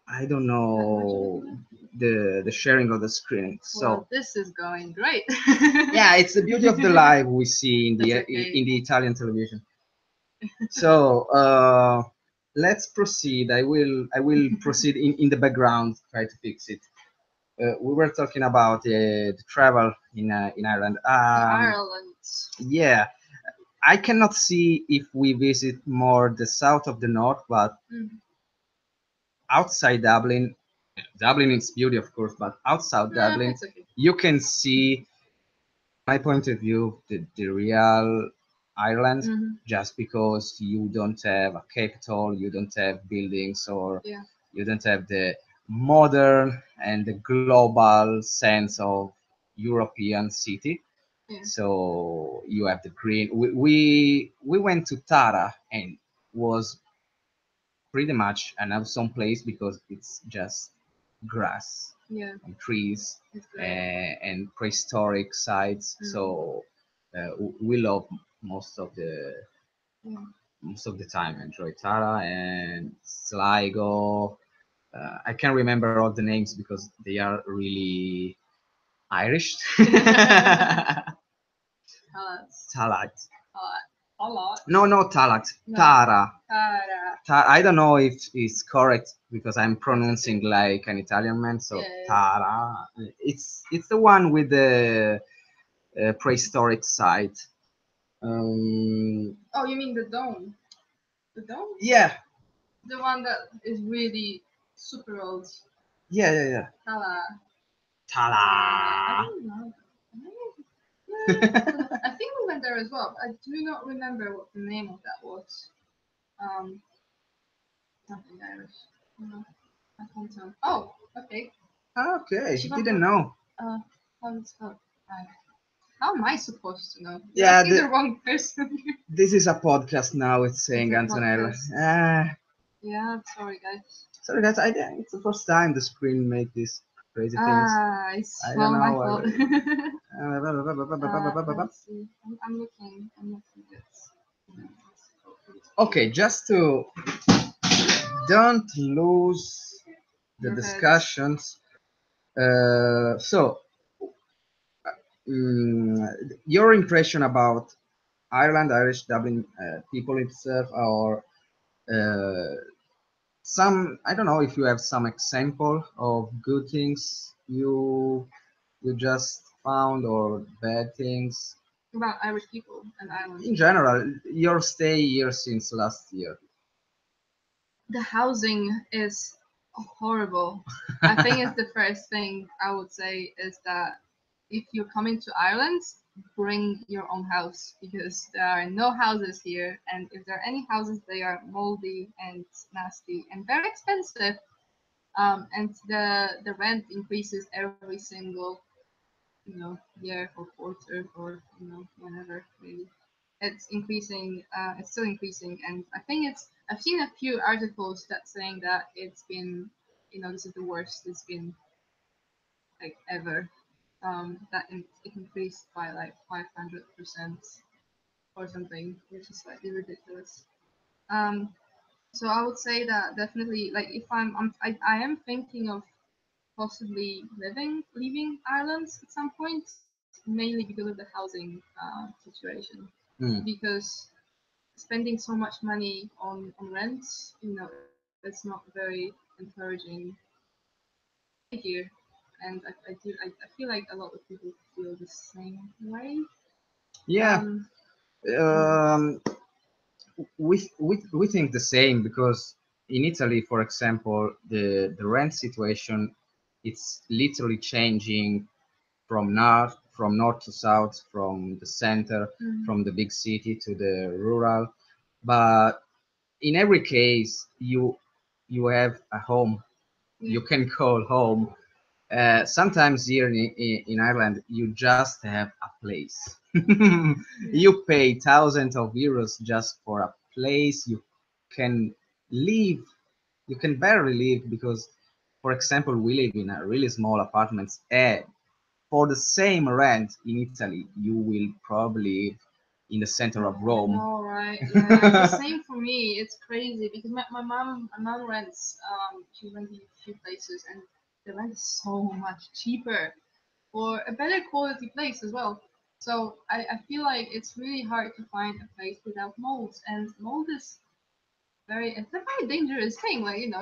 I don't Not much of a know delay. the sharing of the screen. So Well, this is going great. yeah, it's the beauty of the live we see in the That's okay. in the Italian television. So let's proceed. I will proceed in the background. Try to fix it. We were talking about the travel in Ireland. Ireland. Yeah, I cannot see if we visit more the south of the north, but Mm. outside Dublin, Dublin is beauty, of course, but outside Nah, Dublin, it's okay. you can see, my point of view, the real Ireland, Mhm. just because you don't have a capital, you don't have buildings, or Yeah. you don't have the modern and the global sense of European city. Yeah. So you have the green. We went to Tara and was pretty much an awesome place because it's just grass Yeah. and trees It's great. and prehistoric sites. Mm. So we love most of the Yeah. most of the time. Enjoy Tara and Sligo. I can't remember all the names because they are really Irish. Talat. A lot. No, no, Talat. No. Tara. Tara. I don't know if it's correct because I'm That's okay. pronouncing like an Italian man. So Yeah. Tara. It's the one with the prehistoric site. Oh, you mean the dome? The dome? Yeah, The one that is really super old. yeah, yeah, yeah. Tala. I Tara. don't know. Yeah, I think we went there as well. But I do not remember what the name of that was. Um, something Irish. No, I can't tell. Oh, okay. Okay, She didn't know. how it's spelled. How am I supposed to know? You're Yeah, asking the wrong person. this is a podcast now. It's It's saying a Antonella. podcast. Ah, Yeah, sorry guys. sorry guys. It's the first time the screen make these crazy things. It's I don't all my know. fault. Uh, Let's see. I'm looking. I'm looking at. okay, just to don't lose the Your head. discussions. So, your impression about Ireland, Irish Dublin people itself, or uh, some, I don't know if you have some example of good things you just found or bad things About Irish people and Ireland. in general. Your stay here since last year. The housing is horrible. I think it's the first thing I would say is that if you're coming to Ireland, bring your own house because there are no houses here, and if there are any houses, they are moldy and nasty and very expensive. And the rent increases every single year or quarter or whenever really. It's increasing. It's still increasing, and I think I've seen a few articles that saying that it's been, this is the worst it's been like ever. It increased by like 500% or something, which is slightly ridiculous. Um, so I would say that definitely, like if I am thinking of possibly leaving Ireland at some point, mainly because of the housing situation. Hmm. Because spending so much money on rent, it's not very encouraging here. And I feel like a lot of people feel the same way. Yeah, Um, um, we think the same because in Italy, for example, the rent situation it's literally changing from north from north to south, from the center, from the big city to the rural. But in every case, you have a home you can call home. Sometimes here in Ireland, you just have a place. You pay thousands of euros just for a place you can live. You can barely live because, for example, we live in a really small apartments. For the same rent in Italy, you will probably live in the center of Rome. All right. Yeah. The same for me. It's crazy because my mom rents. She rents a few places, and the rent is so much cheaper for a better quality place as well. So I feel like it's really hard to find a place without mold, and mold is it's a very dangerous thing. Like it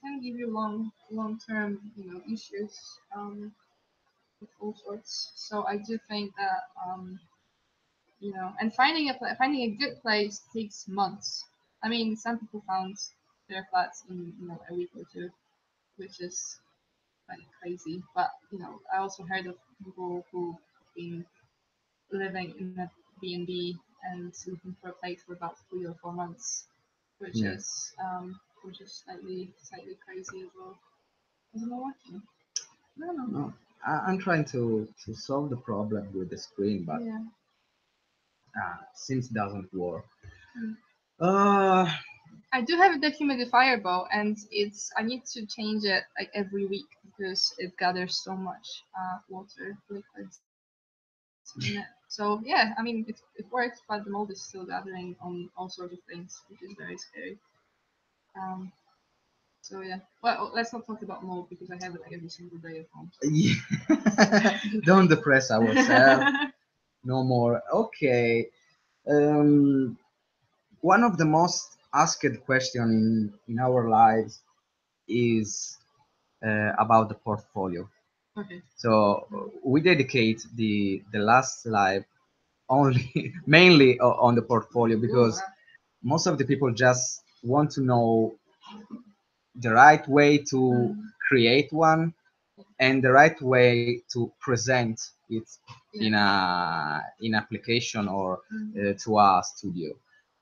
can give you long term issues with all sorts. So I do think that and finding a good place takes months. I mean, some people found their flats in a week or two, which is like crazy. But I also heard of people who have been living in a B&B and looking for a place for about 3 or 4 months, which Yeah. is slightly crazy as well. Is it not working? No. I'm trying to solve the problem with the screen, but Yeah. since it doesn't work. Mm. Uh, I do have a dehumidifier though, and I need to change it like every week because it gathers so much water liquids in it. So yeah, I mean it works, but the mold is still gathering on all sorts of things, which is very scary. Um, so yeah, well let's not talk about mold because I have it like every single day at home. yeah. Don't depress ourselves. No more. Okay. Um, One of the most asked question in our lives is about the portfolio. Okay. So we dedicate the last live only mainly on the portfolio because most of the people just want to know the right way to create one and the right way to present it in application or to a studio.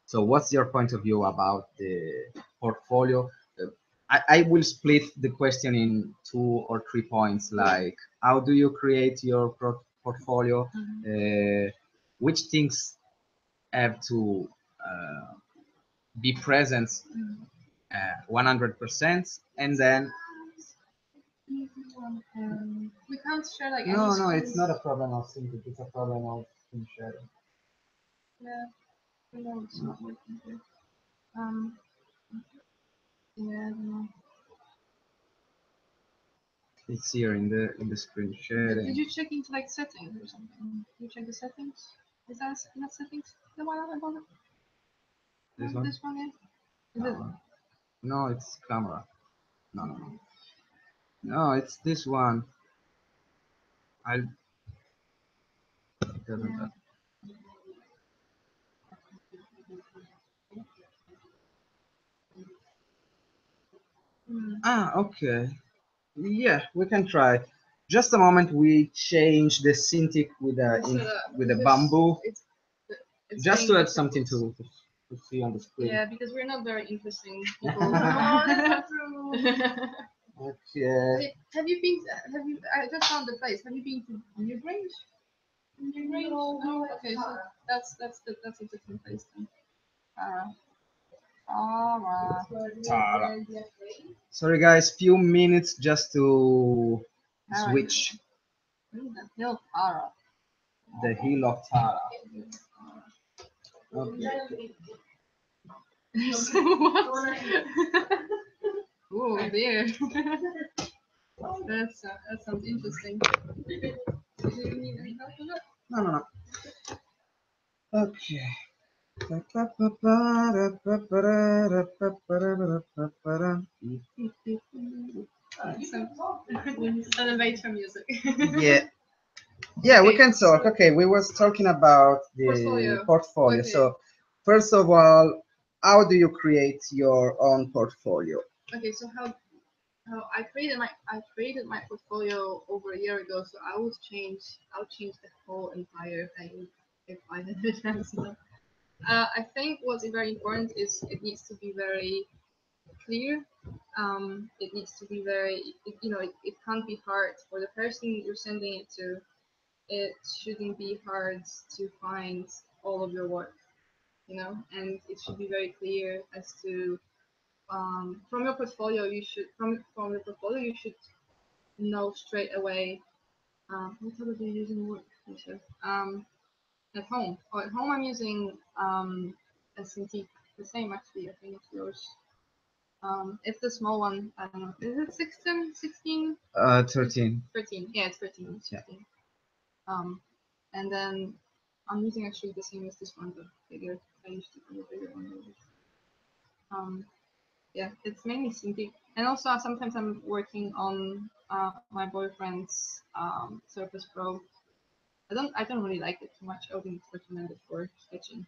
So what's your point of view about the portfolio? I will split the question in 2 or 3 points, like how do you create your portfolio, which things have to be present 100%, and then We can't share like no, any it's screens. not a problem of sync, it's a problem of screen sharing. Yeah, I know it's not working here. Um, yeah, I don't know. It's here in the screen Did sharing. you check into like settings or something? Did you check the settings? Is that settings? The one I bought? This one? This one, yeah. Is it? No, no, it's camera. No. No, it's this one. I it doesn't. Yeah. Hmm. Okay. Yeah, we can try. Just a moment. We change the syntac with the Because bamboo, it's just getting to have difficult. something to see on the screen. Yeah, because we're not very interesting people. Oh, that's not true. Okay. Have you been? Have you? I just found the place. Have you been to Newgrange? Newgrange? No. Okay, so that's a different place then. Tara. Tara. Tara. Sorry, guys. Few minutes just to Tara. switch What is that hill? Tara. the hill of Tara. Okay. What? Oh dear. That sounds interesting. Do you need any help with it? No. Okay. Some elevator music. Yeah. Yeah, we Okay, can talk. so Okay, we was talking about the portfolio. portfolio. Okay. So, first of all, how do you create your own portfolio? Okay, so how I created my portfolio over a year ago, so I'll change the whole entire thing if I had the chance. I think what's very important is it needs to be very clear. It needs to be it can't be hard for the person you're sending it to. It shouldn't be hard to find all of your work, and it should be very clear as to from your portfolio. From your portfolio you should know straight away. What type are you using work? At home. Or at home I'm using a Cintiq, the same actually. I think it's yours. It's the small one. I don't know. Is it 16? 16? 13. 13. Yeah, it's 13. It's 15. And then I'm using actually the same as this one, but bigger. I used to be a bigger one. Yeah, it's mainly Cintiq. And also sometimes I'm working on my boyfriend's Surface Pro. I don't really like it too much. I wouldn't recommend it for sketching.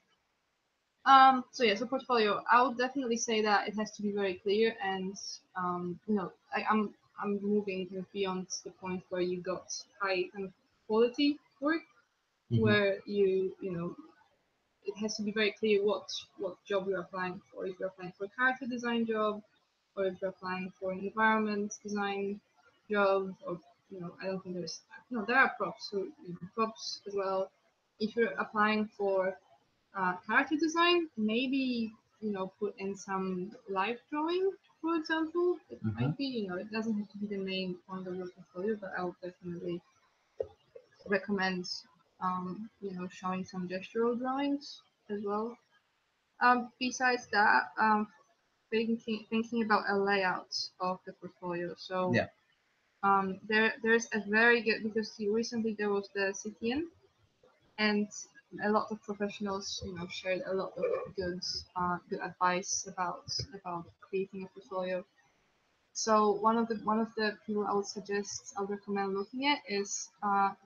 So yeah, so portfolio. I would definitely say that it has to be very clear, and I'm moving kind of beyond the point where you got high kind of quality work, where it has to be very clear what job you're applying for. If you're applying for a character design job, or if you're applying for an environment design job, or I don't think there's there are props, so props as well. If you're applying for character design, maybe put in some live drawing, for example. It might be it doesn't have to be the main point of your portfolio, but I would definitely recommend showing some gestural drawings as well. Besides that, thinking about a layout of the portfolio. So Yeah. there's a very good, because recently there was the CTN, and a lot of professionals shared a lot of good advice about creating a portfolio. So one of the people I would recommend looking at is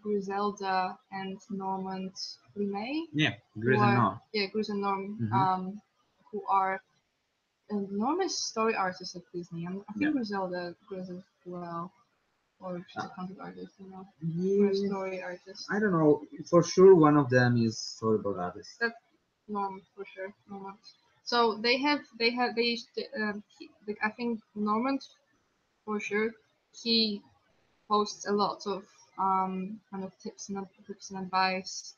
Griselda and Normand Limay. Yeah, Gris and Norm. Yeah, Gris and Norm, who are enormous story artists at Disney. I think Gris as well, or she's a concept artist, or a Yeah, story artist. I don't know. For sure, one of them is storyboard artist. That's Norm for sure. Norman. So I think Norman for sure. He posts a lot of kind of tips and advice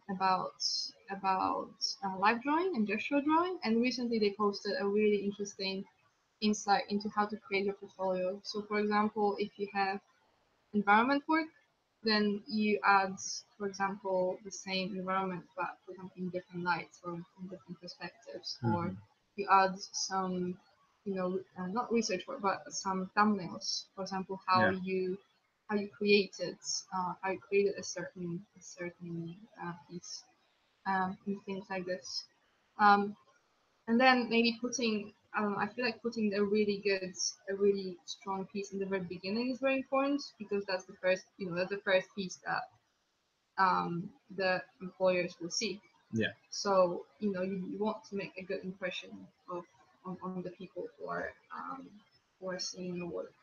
about live drawing and gestural drawing. And recently they posted a really interesting insight into how to create your portfolio. So for example, if you have environment work, then you add, for example, the same environment, but for example in different lights or in different perspectives, or you add some, not research work, but some thumbnails. For example, how you created a certain piece, and things like this. Um, and then maybe putting I don't know, I feel like putting a really strong piece in the very beginning is very important, because that's the first piece that the employers will see. Yeah. So you want to make a good impression on the people who are seeing your work,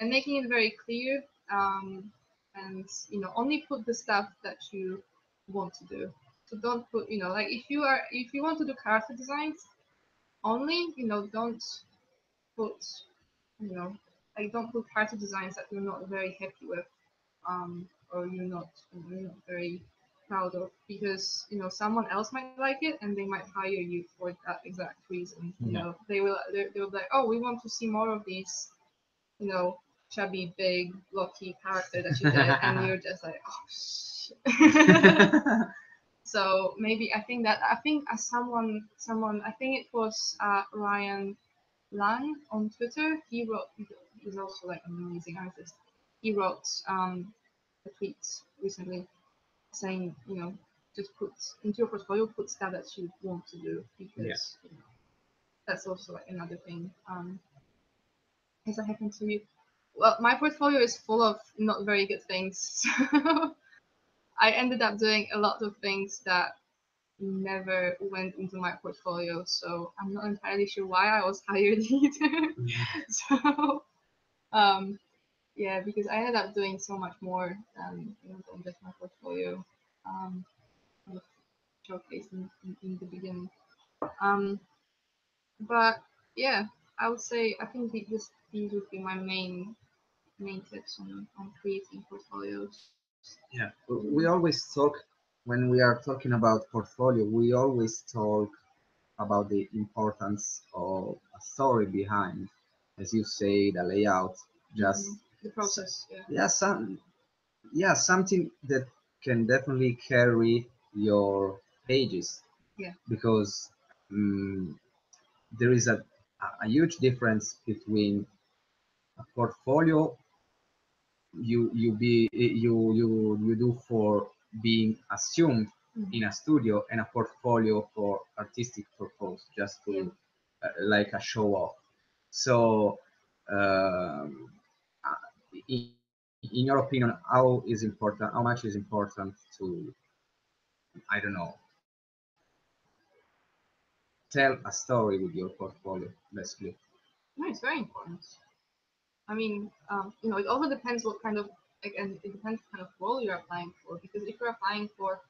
and making it very clear, and only put the stuff that you want to do. So don't put like if you want to do character designs only, don't put you know don't put character designs that you're not very happy with, or you're not very proud of, because someone else might like it and they might hire you for that exact reason. They will be like, oh, we want to see more of these chubby, big, blocky character that you did, and you're just like, oh shit. So maybe I think as someone I think it was Ryan Lang on Twitter. He's also like an amazing artist. He wrote a tweet recently saying, just put into your portfolio, put stuff that you want to do, because that's also like another thing. Has that happened to you? Well, my portfolio is full of not very good things. So I ended up doing a lot of things that never went into my portfolio, so I'm not entirely sure why I was hired either. So um, yeah, because I ended up doing so much more than just my portfolio kind of showcase in the beginning. Um, but yeah, I would say I think these would be my main tips on creating portfolios. Yeah, we always talk when we are talking about portfolio. We always talk about the importance of a story behind, as you say, the layout. Just The process, yeah. yeah, something that can definitely carry your pages Yeah. because um, there is a huge difference between a portfolio you do for being assumed in a studio and a portfolio for artistic purpose, just to like a show off. So, um, in your opinion, how much is important to, I don't know, tell a story with your portfolio, basically? No, it's very important. I mean, it also depends what kind of, again, it depends what kind of role you're applying for. Because if you're applying for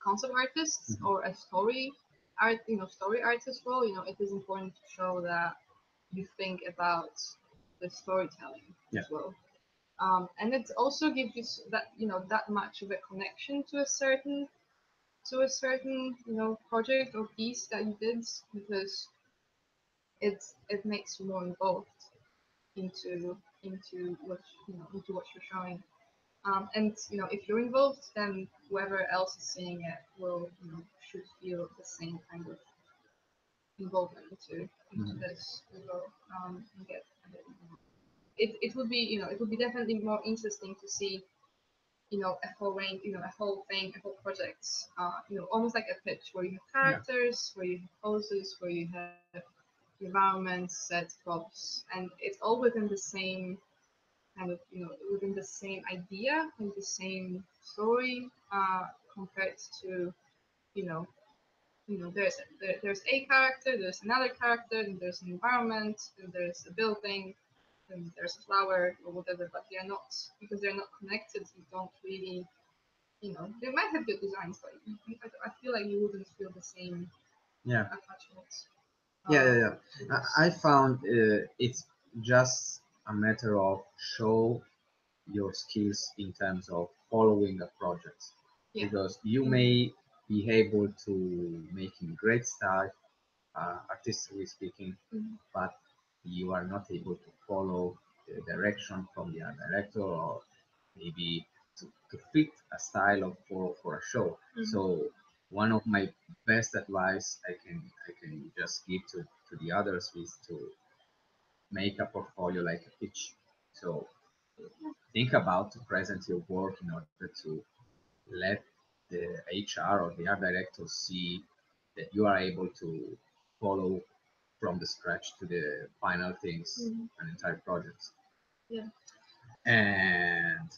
concept artists or a story artist role, it is important to show that you think about the storytelling Yeah. as well. And it also gives you that, that much of a connection to a certain project or piece that you did, because it makes you more involved into what you're showing. And if you're involved, then whoever else is seeing it will should feel the same kind of involvement into this as well. And get it would be it would be definitely more interesting to see a whole range, a whole thing, a whole project, almost like a pitch where you have characters, where you have poses, where you have environments, sets, props, and it's all within the same kind of within the same idea and the same story, compared to you know there's a character, there's another character, and there's an environment, and there's a building, and there's a flower or whatever, but they are not, because they're not connected. You don't really, they might have good designs, but I feel like you wouldn't feel the same Yeah. attachment. Yeah. To this. I found it's just a matter of show your skills in terms of following a project, Yeah. because you may be able to making great stuff, artistically speaking, but you are not able to follow the direction from the art director, or maybe to fit a style of for a show. So one of my best advice I can just give to the others is to make a portfolio like a pitch. So think about to present your work in order to let the HR or the art director see that you are able to follow from the scratch to the final things, an entire project. Yeah. And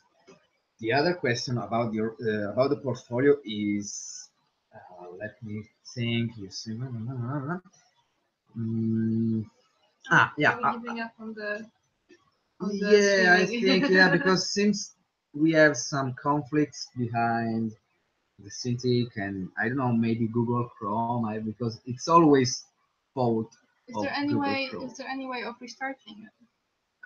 the other question about your about the portfolio is, let me think. You see, mm, yeah, Are we giving up on the yeah. I streaming? think yeah, because since we have some conflicts behind the syntax and I don't know, maybe Google Chrome, because it's always fault Is of there any Google way? Chrome. Is there any way of restarting it?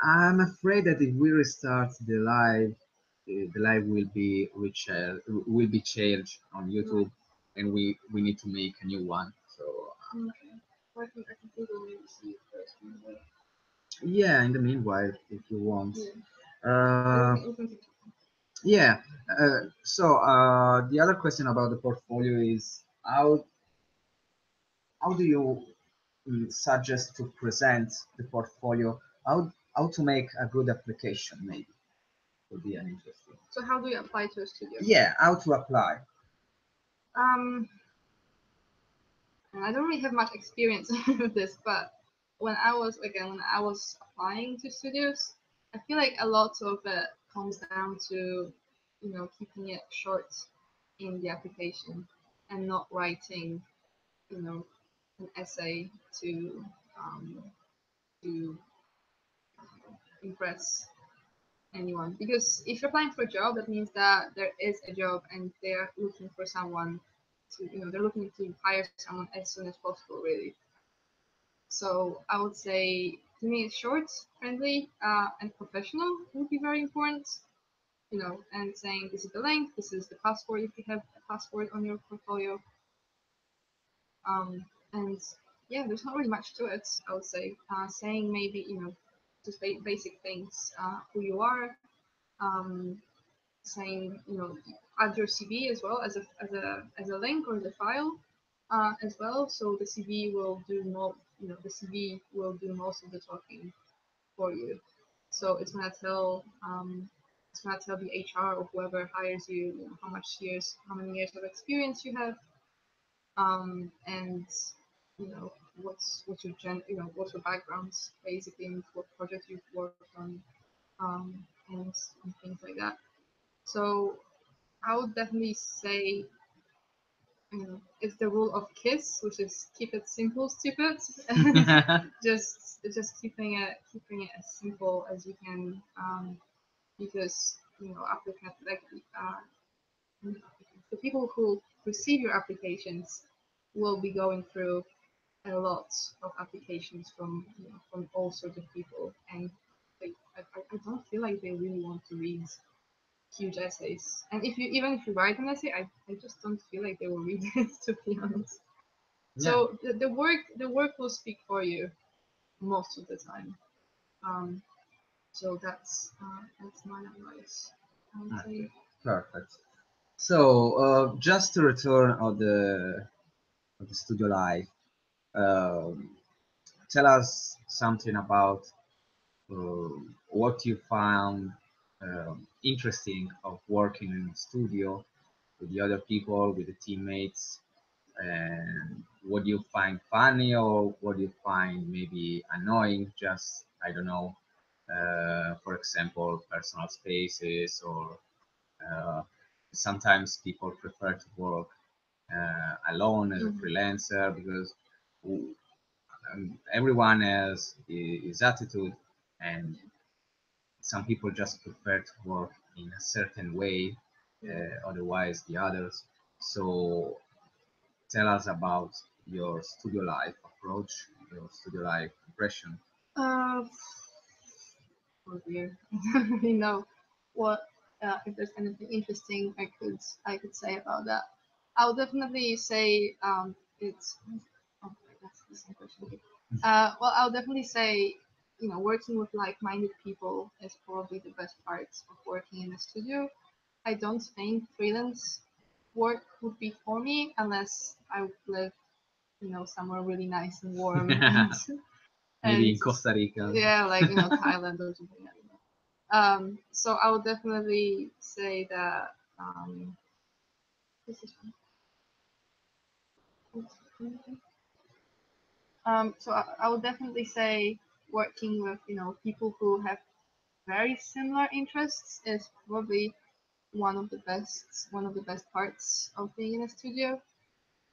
I'm afraid that if we restart the live will be changed on YouTube, and we need to make a new one. So Okay. Well, I can Google maybe see it first. yeah, in the meanwhile, if you want, Yeah. uh, We can keep yeah. So the other question about the portfolio is how do you suggest to present the portfolio? How to make a good application maybe would be an interesting. So how do you apply to a studio? Yeah, how to apply. Um, and I don't really have much experience with this, but when I was applying to studios, I feel like a lot of it comes down to keeping it short in the application, and not writing, an essay to impress anyone. Because if you're applying for a job, that means that there is a job and they're looking for someone to, they're looking to hire someone as soon as possible, really. So I would say keeping it short, friendly, and professional would be very important. And saying this is the link, this is the password if you have a password on your portfolio. And yeah, there's not really much to it, I would say. Saying maybe, just basic things, who you are, um, saying, add your CV as well as a link or the file, as well. So the CV will do more, the CV will do most of the talking for you. So it's gonna tell the HR or whoever hires you, how many years of experience you have, and what's your backgrounds basically, and what projects you've worked on, and things like that. So I would definitely say, it's the rule of KISS, which is keep it simple, stupid. just keeping it as simple as you can, because applicant like the people who receive your applications will be going through a lot of applications from all sorts of people, and I don't feel like they really want to read huge essays. And even if you write an essay, I just don't feel like they will read it, to be honest. Yeah. So the work will speak for you most of the time. So that's my advice, I would say. Perfect. So, just to return of the studio life, um, tell us something about what you found interesting of working in the studio with the other people, with the teammates, and what do you find funny or what do you find maybe annoying? Just, I don't know, for example, personal spaces, or uh, sometimes people prefer to work alone as a Mhm. freelancer because everyone has his attitude, and some people just prefer to work in a certain way, otherwise the others. So tell us about your studio life approach, your studio life impression. Uh, oh dear, I don't really know what if there's anything interesting I could say about that. I would definitely say it's. Oh, that's the same question again. Well, I'll definitely say, working with like-minded people is probably the best part of working in a studio. I don't think freelance work would be for me unless I live, somewhere really nice and warm Maybe and in Costa Rica. yeah, like Thailand or something. I don't know. So I would definitely say that. This is so I would definitely say working with people who have very similar interests is probably one of the best parts of being in a studio.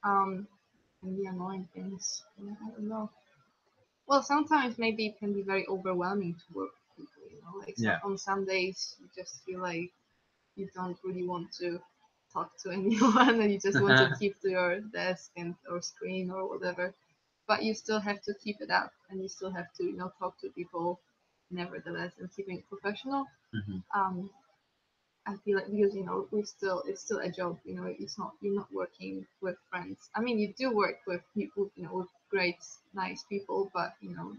Um, and the annoying things, I don't know. Well, sometimes maybe it can be very overwhelming to work with people. Like Yeah. on some days you just feel like you don't really want to talk to anyone, and you just want to keep to your desk and or screen or whatever. But you still have to keep it up, and you still have to talk to people nevertheless, and keeping it professional. Mhm. Um, I feel like because it's still a job. It's not you're not working with friends. I mean, you do work with people, with great, nice people, but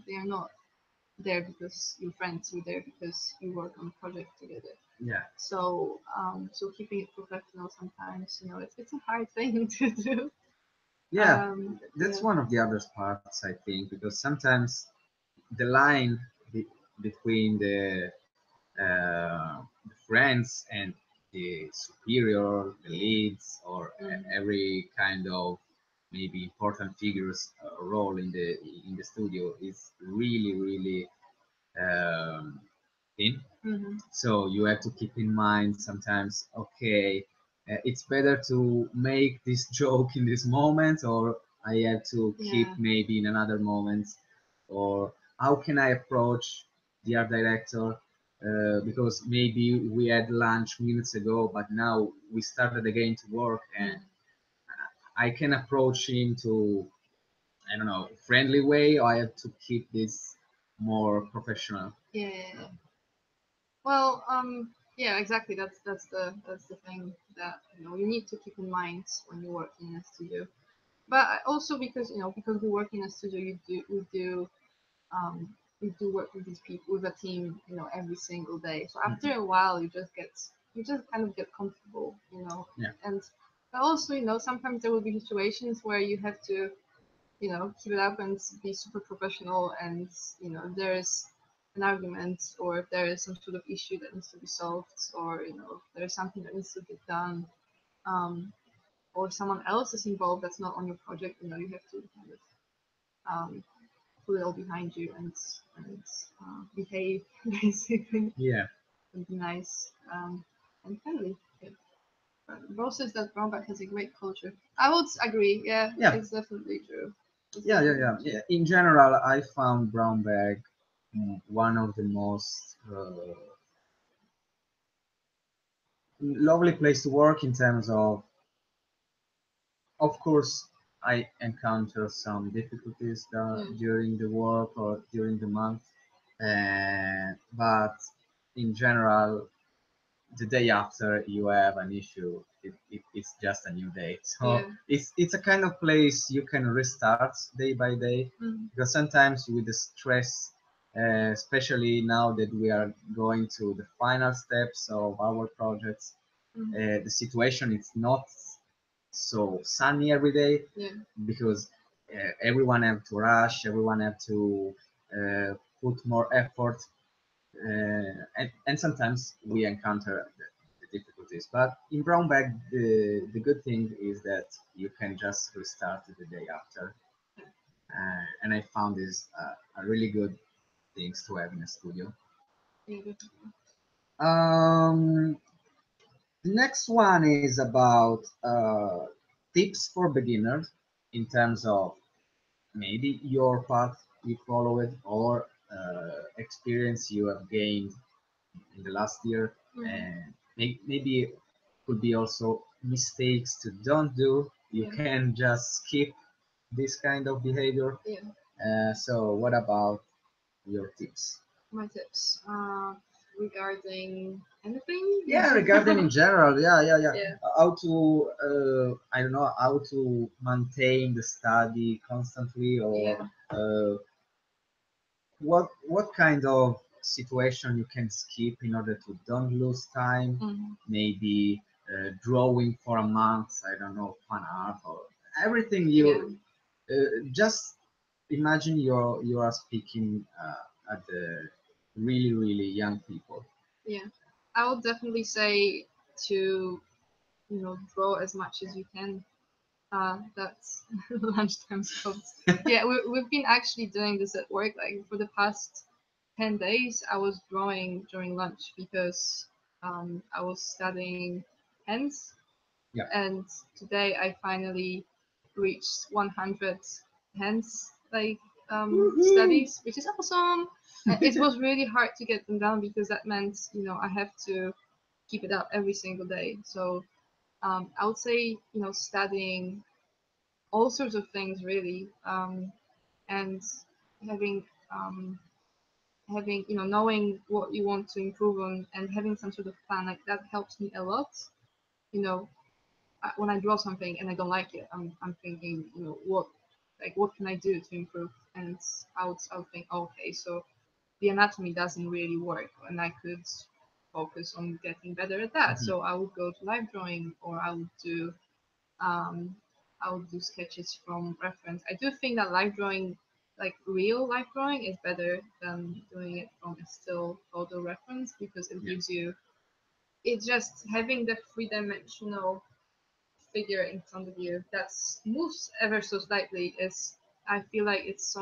they are not there because you're friends. You're there because you work on a project together. Yeah. So keeping it professional sometimes, it's a hard thing to do. Yeah, Yeah. that's one of the other parts I think, because sometimes the line between the friends and the superior, the leads, or every kind of maybe important figures role in the studio is really really thin. Mm-hmm. So you have to keep in mind sometimes, okay, it's better to make this joke in this moment, or I have to keep Yeah. maybe in another moment, or how can I approach the art director? Because maybe we had lunch minutes ago, but now we started again to work, and I can approach him to, I don't know, friendly way, or I have to keep this more professional. Yeah. Yeah, yeah. Well, yeah, exactly. That's the thing that you need to keep in mind when you work in a studio. But also because because we work in a studio, um we do work with these people with a team every single day. So after a while, you just kind of get comfortable. Yeah. And but also sometimes there will be situations where you have to keep it up and be super professional. And if there's an argument, or if there is some sort of issue that needs to be solved, or if there's something that needs to get done, um, or someone else is involved that's not on your project, you have to kind of put it all behind you and behave basically Yeah. and be nice and friendly. Yeah. Bro says that Brownback has a great culture. I would agree. Yeah, Yeah. it's definitely true. It's Yeah, yeah, definitely yeah, true. yeah. In general, I found Brown Bag one of the most lovely place to work in terms of course, I encounter some difficulties Yeah. during the work or during the month, but in general, the day after you have an issue, it's just a new day. So Yeah. it's a kind of place you can restart day by day, Mm. because sometimes with the stress, especially now that we are going to the final steps of our projects, Mm. the situation is not so sunny every day, Yeah. because everyone have to rush, everyone have to put more effort, and sometimes we encounter the difficulties. But in brown bag, the good thing is that you can just restart the day after, and I found this a really good things to have in a studio. Yeah. Definitely. Um, the next one is about tips for beginners in terms of maybe your path you followed, or experience you have gained in the last year, Mm. and maybe could be also mistakes to don't do. You Yeah. can just skip this kind of behavior. Yeah. So what about your tips? My tips regarding anything in Yeah, regarding in general. general, yeah. Yeah. How to, I don't know, how to maintain the study constantly, or Yeah. what kind of situation you can skip in order to don't lose time. Mm. Maybe drawing for a month, I don't know, fan art or everything. Yeah. You just imagine you are speaking at the really young people. Yeah. I would definitely say to draw as much as you can. That's lunchtime stops. Yeah, we've been actually doing this at work. Like for the past 10 days, I was drawing during lunch because I was studying hens, Yeah. and today I finally reached 100 hens Woohoo! studies, which is awesome. It was really hard to get them down because that meant I have to keep it up every single day. So I would say studying all sorts of things really, and having knowing what you want to improve on and having some sort of plan like that helps me a lot. You know, when I draw something and I don't like it, I'm thinking what can I do to improve? And I would think, okay, so the anatomy doesn't really work, and I could focus on getting better at that. Mhm. So I would go to live drawing, or um, I would do sketches from reference. I do think that live drawing, like real live drawing, is better than doing it from a still photo reference because it Yeah. gives you it's just having the three-dimensional figure in front of you that moves ever so slightly is I feel like it's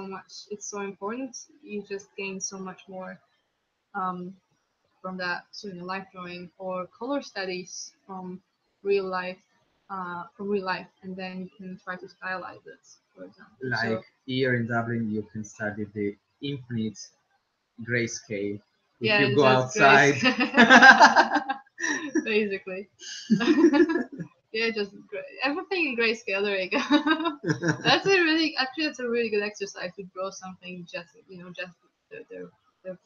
so important. You just gain so much more um, from that. So live drawing or color studies from real life, and then you can try to stylize it, for example. Like So here in Dublin, you can study the infinite grayscale if yeah, you and go just grace, outside. basically. Yeah, just everything in grayscale. There you go. That's a really good exercise to draw something just just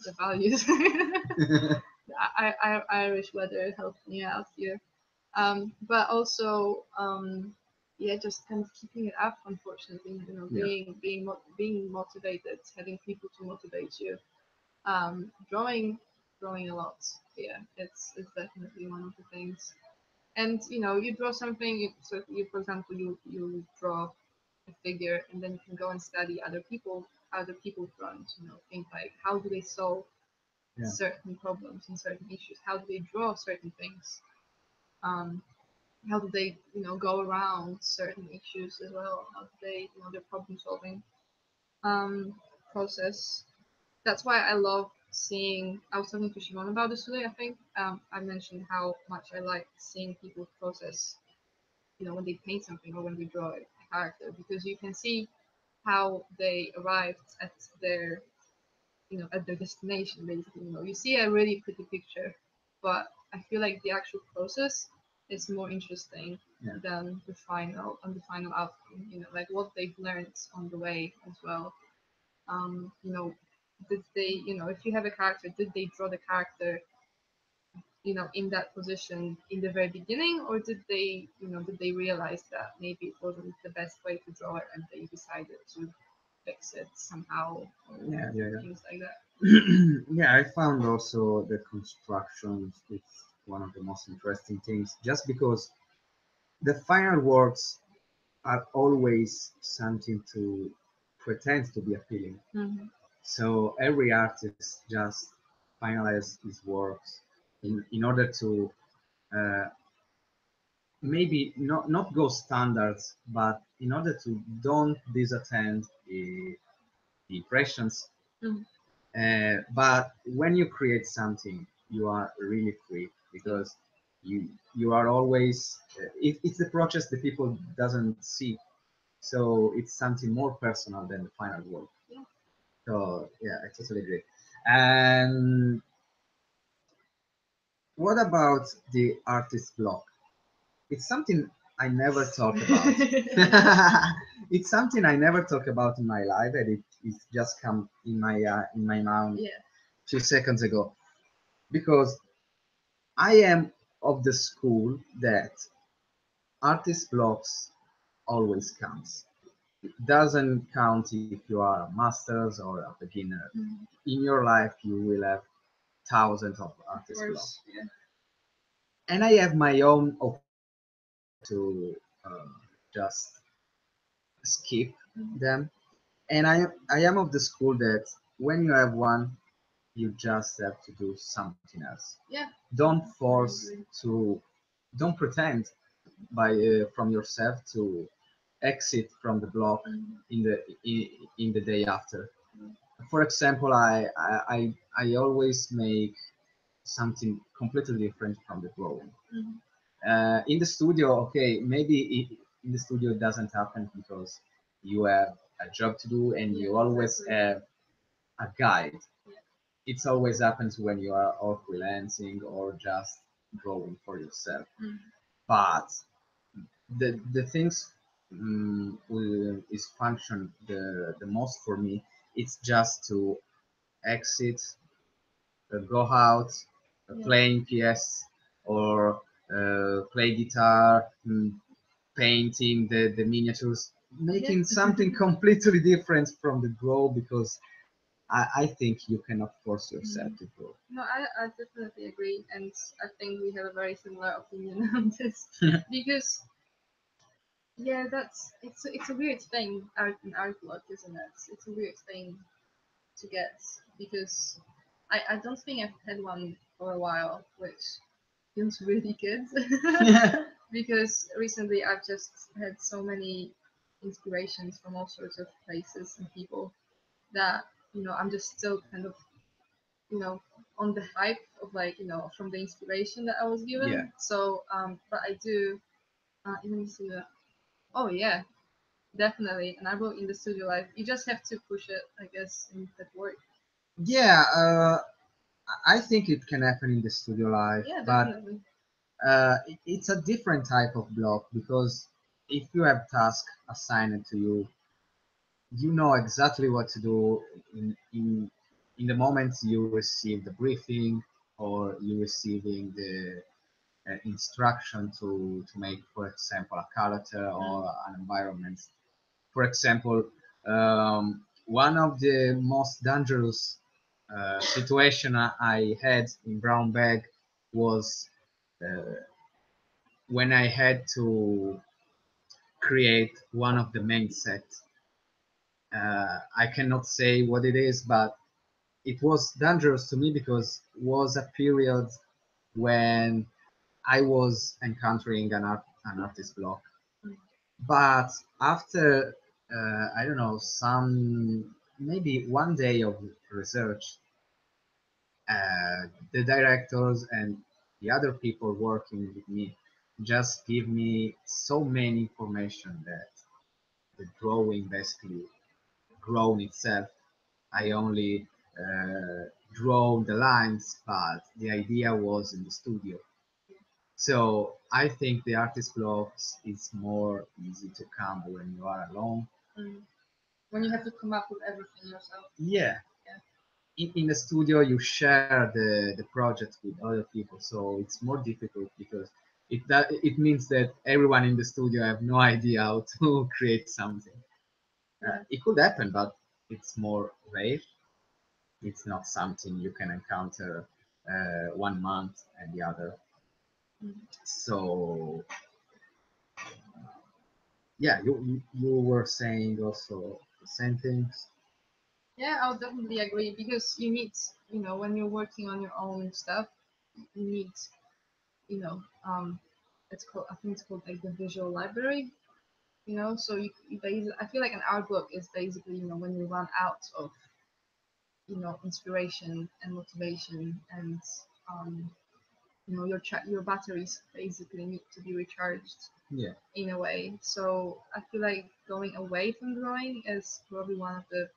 the values. Irish weather helped me out here. But also yeah, just kind of keeping it up. Unfortunately, Yeah. being motivated, having people to motivate you. Drawing a lot. Yeah, it's definitely one of the things. And you draw something. So you, for example, you draw a figure, and then you can go and study other people's drawings. Think like, how do they solve Yeah. certain problems and certain issues? How do they draw certain things? Um, how do they go around certain issues as well? How do they their problem solving um, process? That's why I love seeing. I was talking to Shimon about this today. I think I mentioned how much I like seeing people's process. When they paint something or when they draw a character, because you can see how they arrived at their destination. Basically, you see a really pretty picture, but I feel like the actual process is more interesting Yeah. than the final outcome. Like what they've learned on the way as well. um, you know, did they, if you have a character, did they draw the character, in that position in the very beginning, or did they realize that maybe it wasn't the best way to draw it, and they decided to fix it somehow, or Yeah, yeah, things like that. yeah. I found also the construction is one of the most interesting things, just because the final works are always something to pretend to be appealing. Hmm. So every artist just finalize his works in order to uh, maybe not go standards, but in order to don't disattend the impressions. Hmm. But when you create something, you are really free, Yeah. because you are always it's the process that people doesn't see. So it's something more personal than the final work. Yeah. So yeah, I totally agree. And what about the artist block? It's something I never talk about. It's something I never talk about in my life, and it just come in my mind Yeah. few seconds ago, because I am of the school that artist blocks always counts. It doesn't count if you are a master's or a beginner. Mhm. In your life, you will have thousands of Of artist blocks, course. Yeah. and I have my own opinion to just skip Mhm. them. And I am of the school that when you have one, you just have to do something else. Yeah. Don't I force agree. to, don't pretend by from yourself to exit from the block Mhm. in the day after. Mhm. For example, I always make something completely different from the drawing. Mhm. In the studio, okay, maybe in the studio it doesn't happen because you have a job to do and Yeah. you always Exactly. have a guide. Yeah. It always happens when you are or freelancing or just drawing for yourself. Mhm. But the things is function the most for me. It's just to exit, go out, Yeah. playing PS or play guitar, painting the miniatures, Yeah. making something completely different from the draw, because I think you cannot force yourself Mhm. to draw. No, I definitely agree, and I think we have a very similar opinion on this, because yeah, it's a weird thing, art block, isn't it? It's a weird thing to get, because I don't think I've had one for a while, which feels really good. Because recently I've just had so many inspirations from all sorts of places and people that I'm just still kind of you know on the hype of like from the inspiration that I was given. Yeah. So but I do even see that. Oh yeah, definitely. And I wrote in the studio life. You just have to push it, I guess, and that work. Yeah, I think it can happen in the studio life, Yeah, but definitely. it's a different type of block because if you have task assigned to you, you know exactly what to do in the moment you receive the briefing or you receiving the instruction to make, for example, a character or an environment. For example, one of the most dangerous situation I had in Brown Bag was uh, when I had to create one of the main sets. I cannot say what it is, but it was dangerous to me because it was a period when I was encountering an artist block. But after I don't know, some maybe one day of research, the directors and the other people working with me just give me so many information that the drawing basically grown itself. I only draw the lines, but the idea was in the studio. So I think the artist blocks is more easy to come when you are alone. Mm. When you have to come up with everything yourself. Yeah, Yeah. in the studio you share the project with other people, so it's more difficult because it means that everyone in the studio have no idea how to create something. Yeah. It could happen, but it's more rare. It's not something you can encounter 1 month and the other. Mm. So yeah, you were saying also the same things. Yeah, I'll definitely agree because you need, when you're working on your own stuff, you need, you know, um, it's called, I think it's called like the visual library. So you basically, I feel like an art block is basically, when you run out of, inspiration and motivation and, um, your batteries basically need to be recharged Yeah. in a way. So I feel like going away from drawing is probably one of the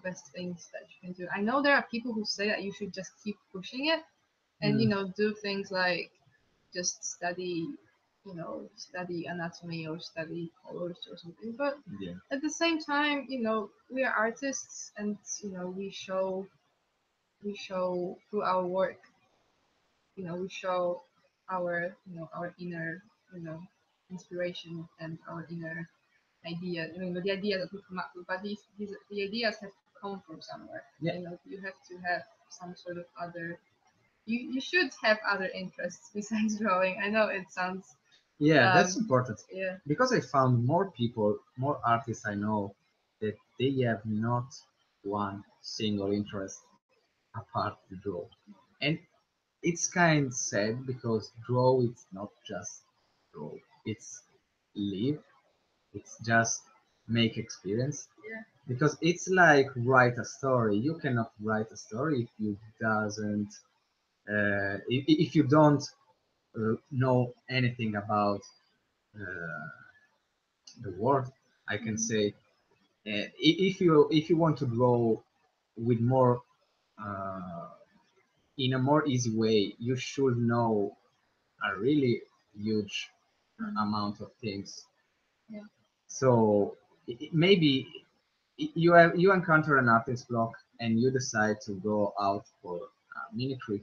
best things that you can do. I know there are people who say that you should just keep pushing it and Mm, do things like just study anatomy or study colors or something. But yeah. at the same time, we are artists and we show through our work, we show our inner you know inspiration and our inner idea. The idea that we come up with, but the ideas have to come from somewhere. Yeah. You have to have some sort of other. You should have other interests besides drawing. I know it sounds. Yeah, that's Um, important yeah. because I found more people, more artists I know that they have not one single interest apart to draw, and it's kind of sad because draw it's not just draw, it's live, it's just make experience Yeah. because it's like write a story. You cannot write a story if you doesn't if you don't know anything about uh, the word. I can Mhm. say if you want to draw with more uh, in a more easy way, you should know a really huge Mhm. amount of things. Yeah. So maybe you encounter an artist block and you decide to go out for a mini trip,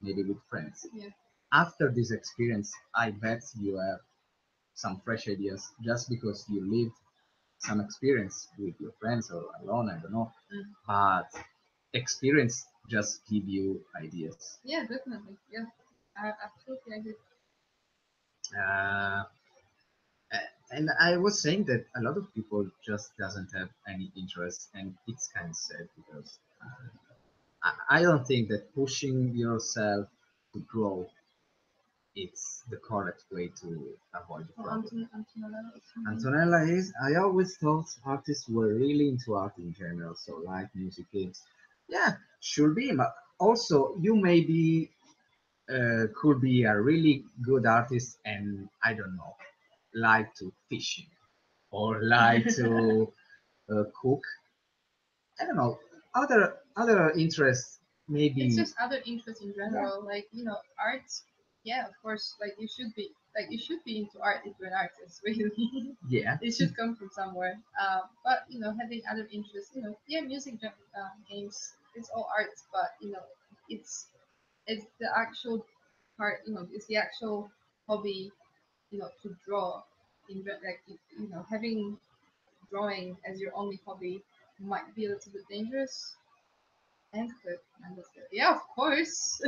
maybe with friends. Yeah. After this experience, I bet you have some fresh ideas just because you lived some experience with your friends or alone. I don't know, Mm. but experience just give you ideas. Yeah, definitely. Yeah, I absolutely agree. Uh, and I was saying that a lot of people just doesn't have any interest, and it's kind of sad because I don't think that pushing yourself to grow it's the correct way to avoid the Well, problem. Antonella is something. Antonella is, I always thought artists were really into art in general, so like music, games. Yeah, should be, also you maybe could be a really good artist and I don't know, like to fishing or like to cook. I don't know, other interests It's maybe. just other interests in general, like art. Yeah, of course. Like you should be into art if you're an artist, really. Yeah. It should come from somewhere. But having other interests, yeah, music, games, it's all art. But it's the actual part. It's the actual hobby. To draw. Like having drawing as your only hobby might be a little bit dangerous. And cook. And that's good. Yeah, of course.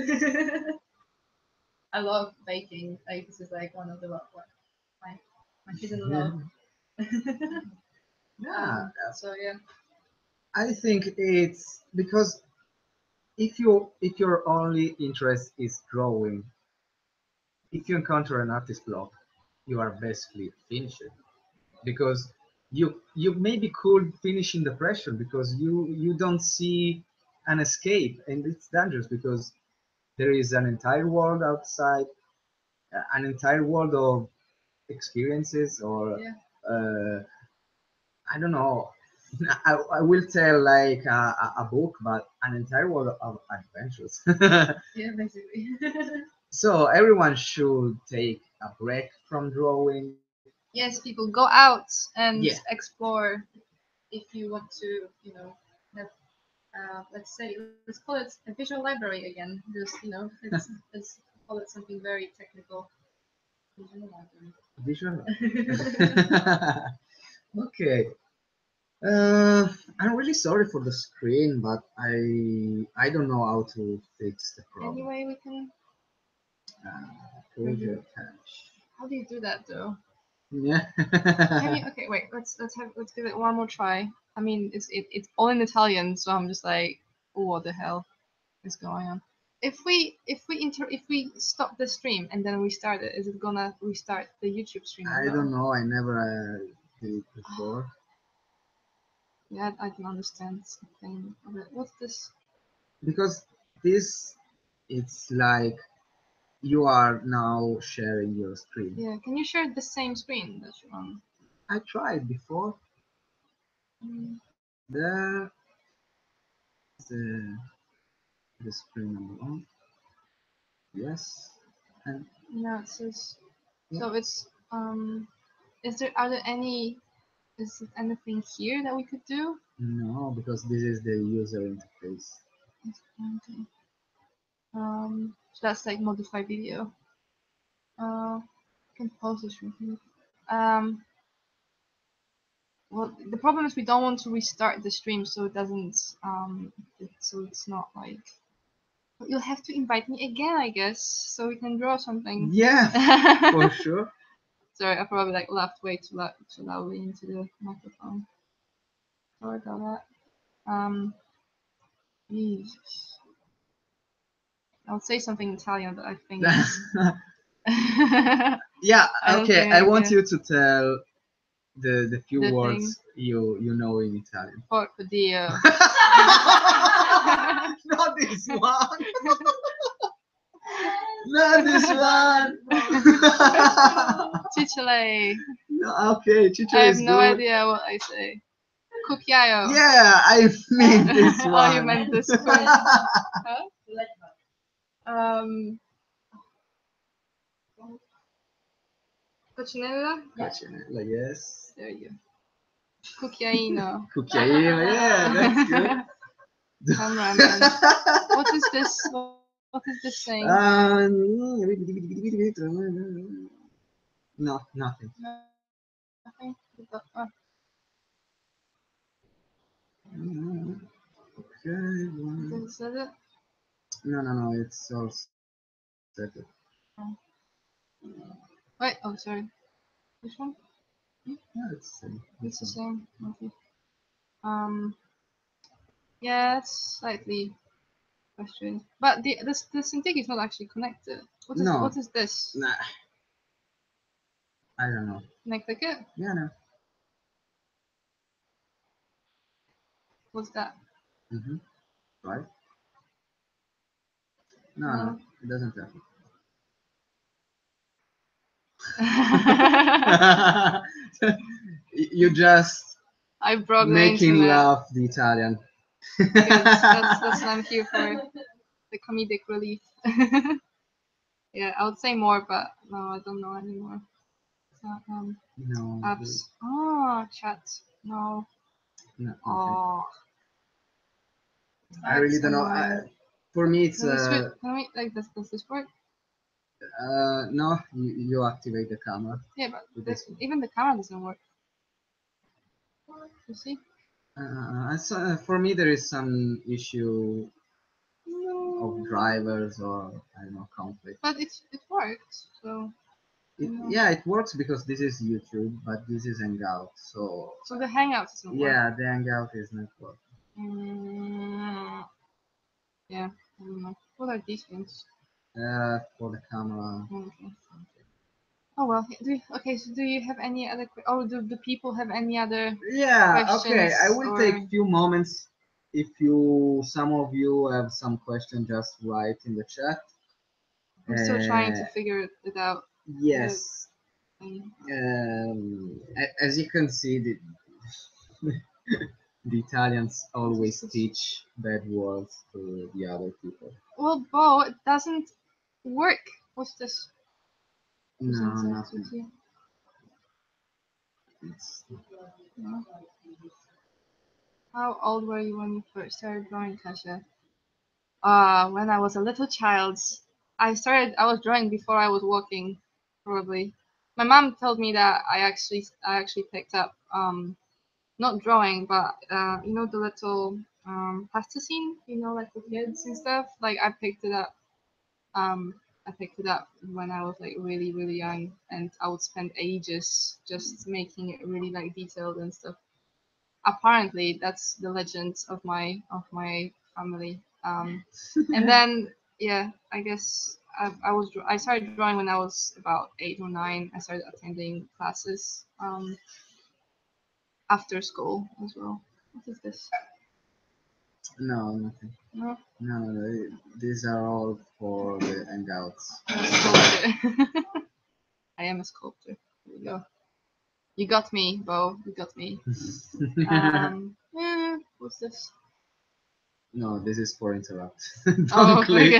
I love baking. Like this is like one of the what my hidden love. Yeah, So yeah. I think it's because if your only interest is drawing, if you encounter an artist block, you are basically finished because you maybe could finish in depression because you don't see an escape, and it's dangerous because there is an entire world outside, an entire world of experiences or Yeah. uh, I don't know. I will tell like a book, but an entire world of adventures. Yeah, basically. So everyone should take a break from drawing. Yes, people go out and Yeah, explore. If you want to, have let's say, let's call it a visual library again. Just let's call it something very technical. Visual visual. library. Okay. I'm really sorry for the screen, but I don't know how to fix the problem. Anyway, we can. Closure cache. How do you do that though? Yeah. Can you? Okay, wait. Let's give it one more try. I mean, it's all in Italian, so I'm just like, oh, what the hell is going on? If we stop the stream and then restart it, is it gonna restart the YouTube stream as I well? don't know. I never did it before. Yeah, I can understand something of it. What's this? Because this it's like you are now sharing your screen. Yeah, can you share the same screen that you're on? I tried before. Mm, There is the screen number one. Yes. And yeah, it says. yeah. So it's are there any is it anything here that we could do? No, because this is the user interface. It's pointing. So that's like modify video. Can pause the stream. Um, well, the problem is we don't want to restart the stream, so it doesn't. So it's not like. But you'll have to invite me again, I guess, so we can draw something. Yeah, for sure. Sorry, I probably like laughed way too loudly into the microphone. Sorry about that. Jesus. I'll say something in Italian, but I think it's. Yeah, I don't okay. think I I want can. you to tell the few The thing. words you know in Italian. Porco Dio. Not this one. Not this one. Cicciole. No, okay, Chicho I have is no good. idea what I say. Cucchiaio. Yeah, I mean this one. Oh, you meant the spoon. Huh? Um, Coccinella? Coccinella, yes. There you go. Cucchiaino. Cucchiaino, yeah, that's good. Cameraman. What is this? What is this saying? No, nothing. Nothing. Okay. Is that it? No, it's all set. Oh. Wait, oh, sorry. Which one? Yeah, it's the same. It's the same. Okay. Um, yeah, it's slightly frustrating. But the syntax is not actually connected. No, What is this? nah, I don't know. Can I click it? Yeah, no. What's that? Right. No, No. no, it doesn't happen. You just I broke the making internet. laugh the Italian. Good. That's what I'm here for. The comedic relief. Yeah, I would say more, but no, I don't know anymore. So, No, apps. Oh, chat. No. no, nothing. Oh. I really don't know. For me, it's Can we like does this work? no. You activate the camera. Yeah, but with this one. even the camera doesn't work. You see? For me, there is some issue No. of drivers or I don't know conflict. But it worked. So Yeah, it works because this is YouTube, but this is Hangout. So the Hangout doesn't work. yeah, the Hangout is not working. Yeah, I don't know. What are these things? For the camera. Okay. Oh well. Okay. So do you have any other? Do the people have any other? Yeah, okay. I questions will or- take few moments. If some of you have some question, just write in the chat. I'm still trying to Uh, figure it out. yes. Thing. As you can see, the Italians always teach bad words to the other people. Well, Bo, it doesn't work. What's this? No, Brzezińska, nothing. Kasia. It's, No. How old were you when you first started drawing, Kasia? When I was a little child. I was drawing before I was walking, probably. My mom told me that I actually picked up not drawing, but you know the little plasticine, like for kids and stuff. Like um I picked it up when I was like really really young, and I would spend ages just making it really like detailed and stuff. Apparently, that's the legend of my family. And then yeah, I guess I started drawing when I was about 8 or 9. I started attending classes after school as well. What is this? no, nothing. No, No, these are all for the Hangouts. I'm a sculptor. I am a sculptor. There you go. You got me, Bo. You got me. What's this? No, this is for interrupt. Oh, Don't click.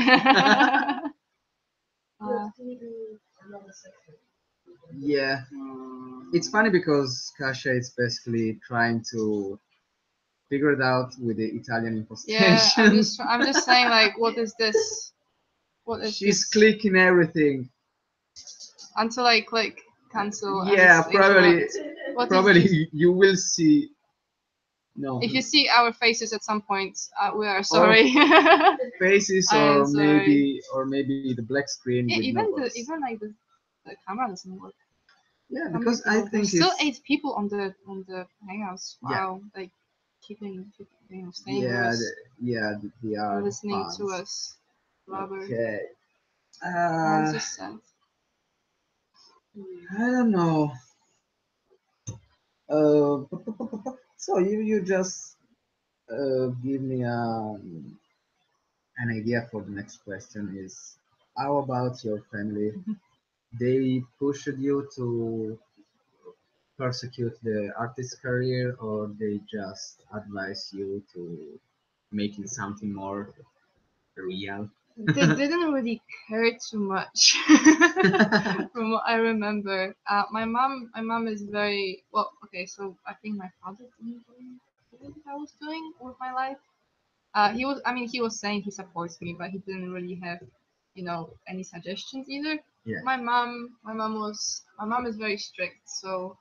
okay. Yeah, it's funny because Kasia is basically trying to figure it out with the Italian Yeah, I'm impostation. just saying like, what is this? What is She's this? clicking everything. Until I click cancel and Yeah, it's interrupt. What is this? probably you will see. No, If you see our faces at some point, we are sorry. faces I am or sorry. maybe the black screen Yeah, with no voice. even like the camera doesn't work. Yeah, How many because I people? think There's still it's 8 people on the hangouts. yeah, Wow, like keeping staying with yeah, us, they are the listening to fans. us. Blabber. Okay. Oh, this is sad. I don't know. Uh, so you just give me an idea for the next question is how about your family? They pushed you to persecute the artist career or they just advise you to making something more real? They didn't really care too much, from what I remember. My mom is very well. Okay, so I think my father didn't really care what I was doing with my life. He was saying he supports me, but he didn't really have, any suggestions either. Yeah. My mom is very strict, so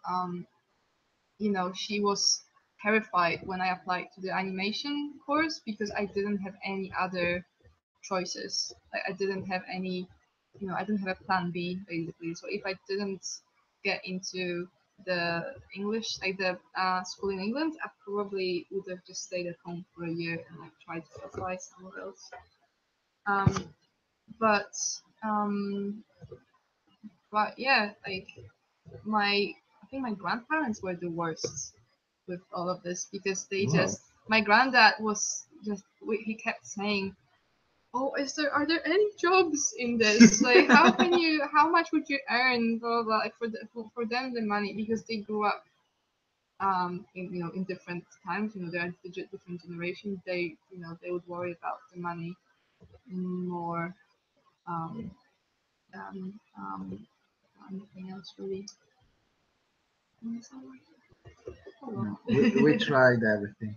she was terrified when I applied to the animation course because I didn't have any other choices. Like I didn't have any, I didn't have a plan B basically. So if I didn't get into the English, like the school in England, I probably would have just stayed at home for a year and like tried to apply somewhere else. Um, but um, but yeah, like I think my grandparents were the worst with all of this because they Wow. just my granddad was just he kept saying, oh, are there any jobs in this? Like, how much would you earn? Blah blah, blah. Like for them the money, because they grew up in in different times. They're different generations. They would worry about the money more um than anything else really. No, we tried everything.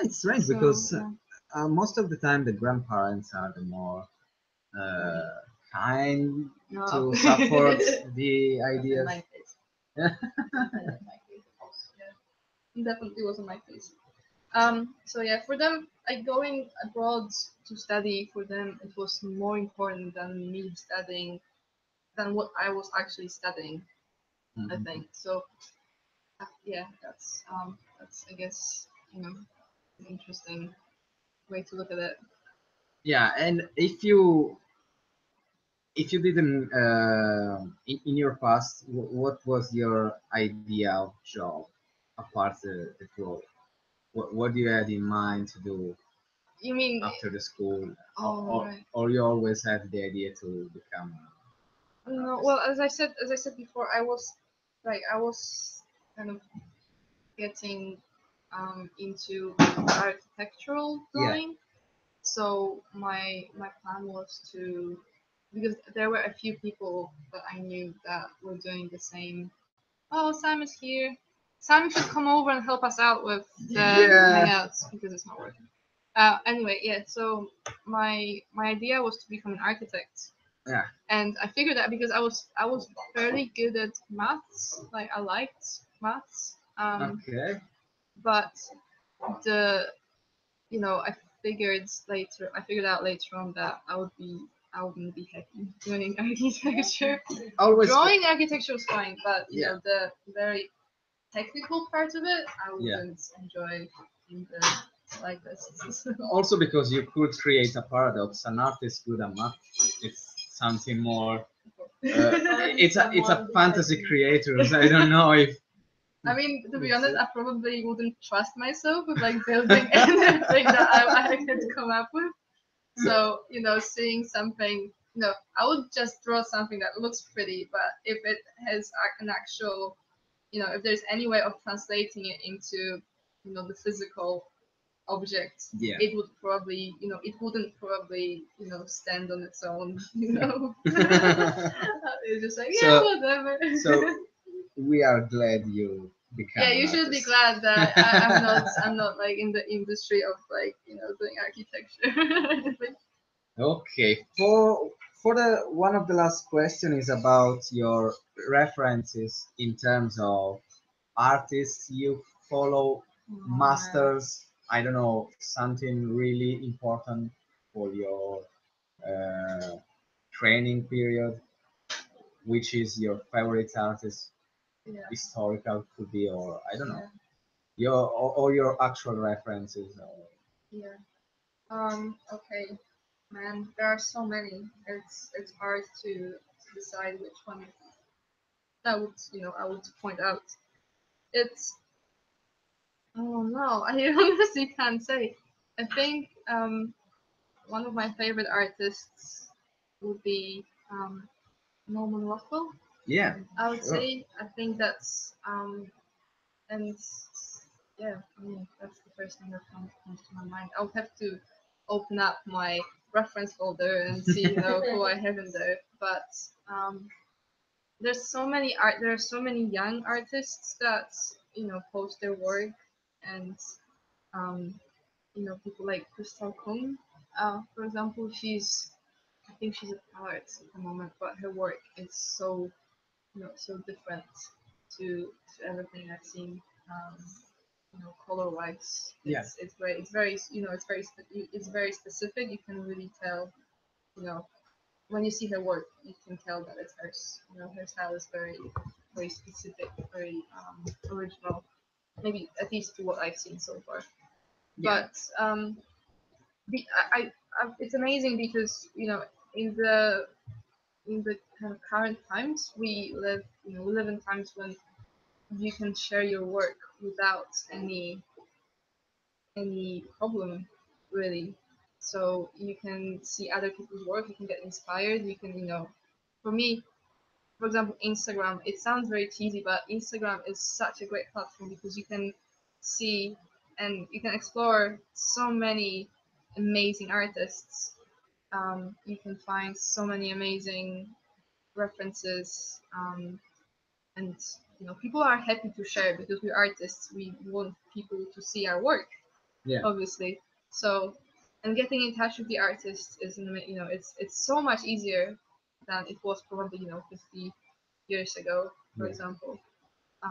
It's strange So because yeah. most of the time the grandparents are the more kind No. to support the In ideas. my case. In my case, yeah, definitely wasn't my case. So yeah, for them, like going abroad to study, for them it was more important than me studying, than what I was actually studying. I Mhm. think so. Yeah, that's I guess an interesting way to look at it. Yeah, and if you didn't in your past, what was your idea of job apart the growth? What do you had in mind to do You mean? after the school, Oh right. or you always had the idea to become an No, artist? well, as I said before, I was kind of getting into architectural Yeah, drawing. So my plan was to, because there were a few people that I knew that were doing the same. Oh, Sam is here. Sam should come over and help us out with the yeah, hangouts because it's not working. Anyway, yeah. So my idea was to become an architect, yeah. and I figured that because I was fairly good at maths. Like I liked maths. Okay. But the I figured out later on that I wouldn't be happy doing architecture. Always. Drawing architecture was fine, but Yeah, the very technical part of it I yeah. wouldn't enjoy in the like this. Also because you could create a paradox. An artist good at math. It's something more. It's a fantasy creators. I don't know if. I mean, to be That's honest, it. I probably wouldn't trust myself with like building anything that I could come up with. So, seeing something, I would just draw something that looks pretty, but if it has an actual, if there's any way of translating it into, the physical object, Yeah. it would probably, it wouldn't probably, stand on its own, It's just like, yeah, So, whatever. so we are glad you become Yeah, an you should be artist. glad that I'm not like in the industry of like, doing architecture. Okay. For the one of the last question is about your references in terms of artists you follow, masters. I don't know, something really important for your uh, training period. Which is your favorite artist? Yeah. Historical could be, or I don't know, Yeah. your or your actual references. Yeah. Okay. Man, there are so many. It's hard to decide which one I would point out. It's oh no, I honestly can't say. I think one of my favorite artists would be Norman Rockwell. Yeah, I would sure. say I think that's and yeah, I mean that's the first thing that comes to my mind. I would have to open up my reference folder and see who I have in there. But um, there are so many young artists that post their work, and um, people like Crystal Kung, for example. I think she's a poet at the moment, but her work is so different to everything I've seen. Color wise, Yeah. it's very specific. You can really tell, you know, when you see her work, you can tell that it's hers. Her style is very specific, very original. Maybe at least to what I've seen so far. Yeah. But the, it's amazing because in the kind of current times we live in times when you can share your work without any problem really. so you can see other people's work, you can get inspired, you can, for me, for example, Instagram, it sounds very cheesy, but Instagram is such a great platform because you can see and you can explore so many amazing artists. You can find so many amazing references, and people are happy to share because we're artists. We want people to see our work, Yeah. obviously. So, and getting in touch with the artist is, it's so much easier than it was probably 50 years ago, for Yeah. example.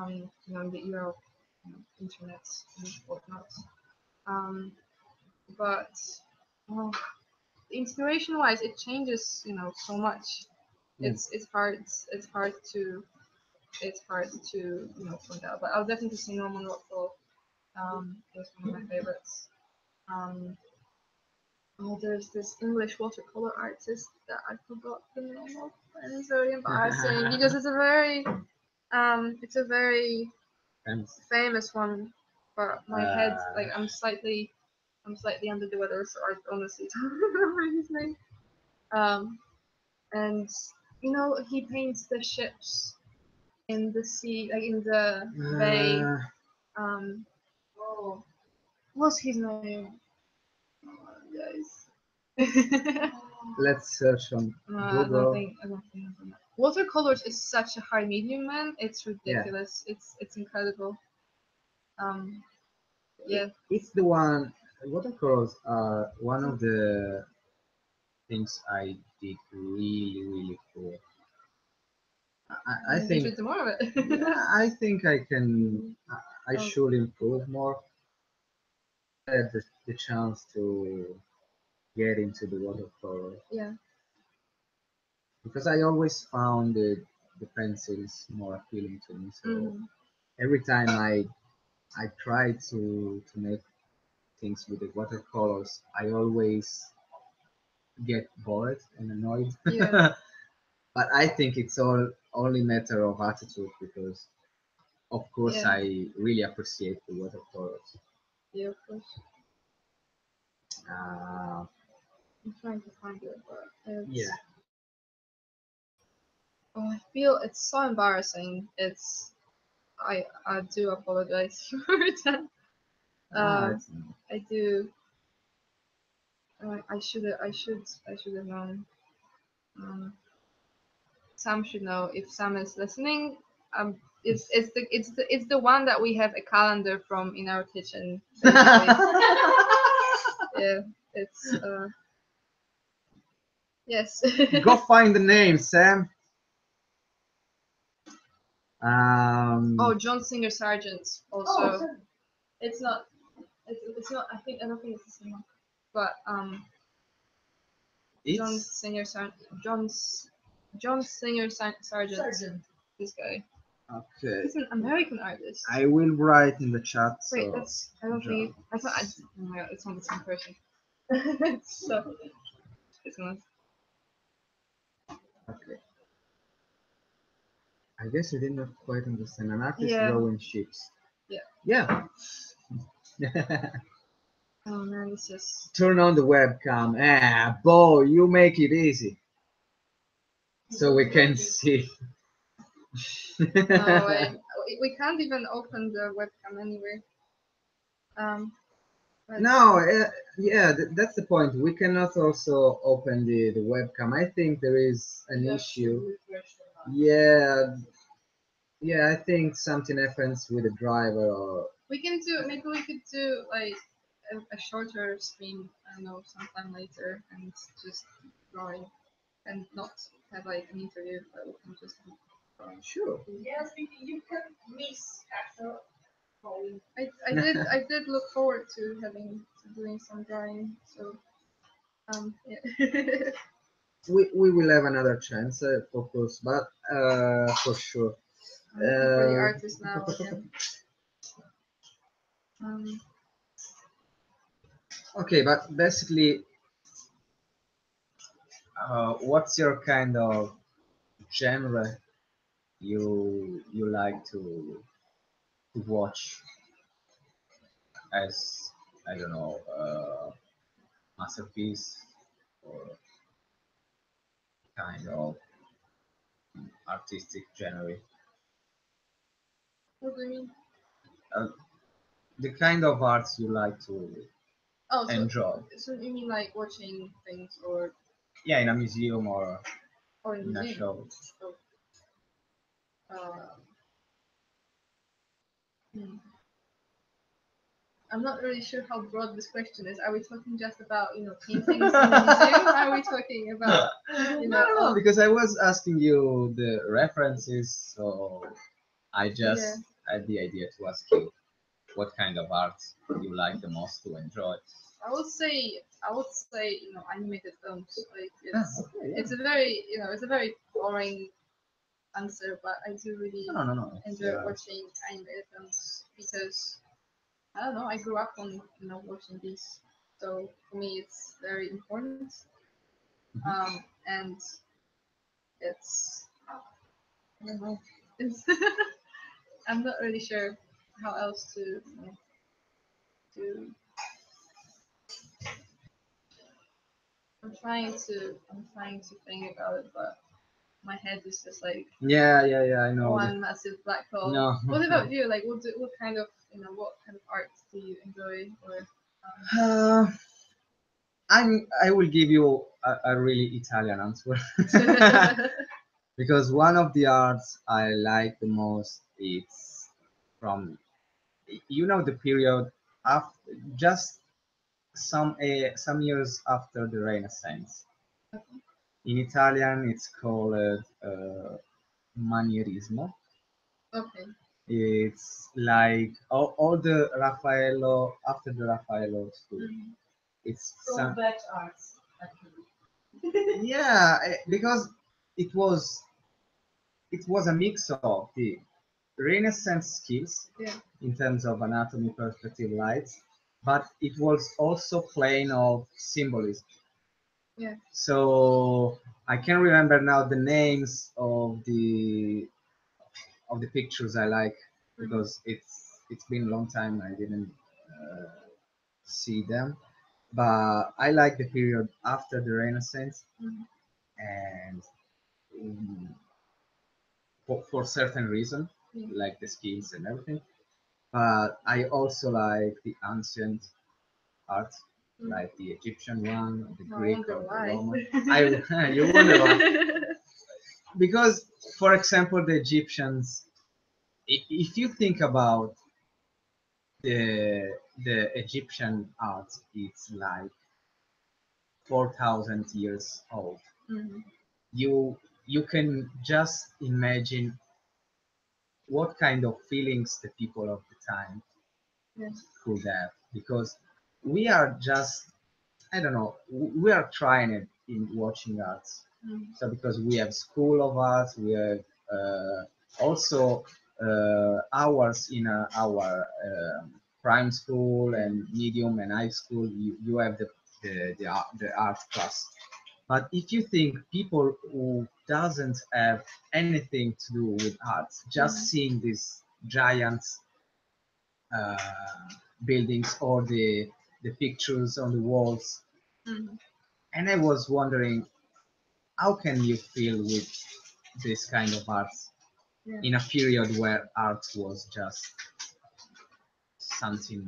In the era of internet and whatnot. But well, inspiration wise, it changes so much. Yeah. It's hard to point out, but I'll definitely say Norman Rockwell is one of my favorites. Um, there's this English watercolor artist that I forgot the name of, and it's very embarrassing because it's a very Thanks. famous one, but my head, like, Uh, I'm slightly under the weather, so I honestly don't remember his name. And he paints the ships in the sea, like in the bay. uh, Oh, what's his name? Oh, guys. let's search on I Google. don't think I don't know. Watercolors is such a high medium, man. It's Yeah. ridiculous. It's incredible. Um, yeah, It's the one. Watercolors are one of the things I did really, really cool. I you think, should do more of it. yeah, I think I can. I Oh. should improve more. Never had the chance to get into the watercolor Yeah. because I always found the pencils more appealing to me. So Mhm. every time I try to make things with the watercolors, I always get bored and annoyed. Yeah. But I think it's all only matter of attitude because of course Yeah. I really appreciate the watercolors. Yeah, of course. Uh, I'm trying to find it, but yeah. I feel it's so embarrassing. I do apologize for that. Ah, Uh, I do. I should have known. Um, Sam should know if Sam is listening. It's the one that we have a calendar from in our kitchen. Basically. Yeah, it's yes. Go find the name, Sam. Oh, John Singer Sargent also. Oh, It's not. It's not. I don't think it's the same one. But John it's Singer Sargent. John Singer Sargent. Sergeant. This guy. okay. He's an American artist. I will write in the chat. Wait, So that's. I don't think. I thought. Oh my god, it's not the same person. So it's not. okay. I guess I did not quite understand. An artist Yeah. rowing ships. Yeah. Yeah. Oh man, it's just. Turn on the webcam. Ah, boy, you make it easy. So we can see. No way. We can't even open the webcam anyway. Let's No, see. yeah, that's the point. We cannot also open the webcam. I think there is an issue. Yeah, yeah, I think something happens with the driver or We can do. Maybe we could do like a shorter stream. I don't know, sometime later, and just drawing, and not have like an interview, but we can just be drawing. sure. Yes, you can miss after calling. I did look forward to doing some drawing. So yeah. We will have another chance, of course, but for sure. I'm looking for the artist now again. Um, Okay, but basically, what's your kind of genre you like to watch as I don't know masterpiece or kind of artistic genre. What do you mean? Uh, the kind of arts you like to Oh, enjoy. so you mean like watching things or Yeah, in a museum in in a museum? show. Oh, uh, hmm. I'm not really sure how broad this question is. Are we talking just about paintings in the museum? Are we talking about No, because I was asking you the references, so I just Yeah. had the idea to ask you what kind of art you like the most to enjoy. I would say animated films. Like Okay, it's a very it's a very boring answer, but I do really no. enjoy watching animated films because I don't know. I grew up on watching these, so for me it's very important. And it's I don't know. It's I'm not really sure how else to. I'm trying to think about it, but my head is just like Yeah, I know. one massive black hole. No. What about you? Like, what kind of art do you enjoy? Or Uh, I will give you a really Italian answer because one of the arts I like the most is from the period after just some years after the Renaissance. In Italian, it's called manierismo. okay. It's like all the Raffaello after the Raffaello school. Mhm. It's some Throwback arts, actually. yeah because it was a mix of the Renaissance skills Yeah. in terms of anatomy, perspective, lights, but it was also plain of symbolism. Yeah. So I can remember now the names of the pictures I like because it's been a long time I didn't uh, see them. But I like the period after the Renaissance Mhm. and um, for certain reason, Yeah. like the skills and everything. But I also like the ancient art, Mm. like the Egyptian one, the No, I Greek wonder or the why. Roman. You wonder why? Because, for example, the Egyptians, if you think about the Egyptian art, it's like 4,000 years old. Mhm. You can just imagine what kind of feelings the people of the time Yeah. could have, because we are just, I don't know, we are trying it in watching arts. Mhm. So because we have school of arts, we have also hours in our prime school and medium and high school. You have the art class. But if you think people who doesn't have anything to do with arts, just seeing these giant uh, buildings or the pictures on the walls, Mhm. and I was wondering, how can you feel with this kind of art Yeah. in a period where art was just something?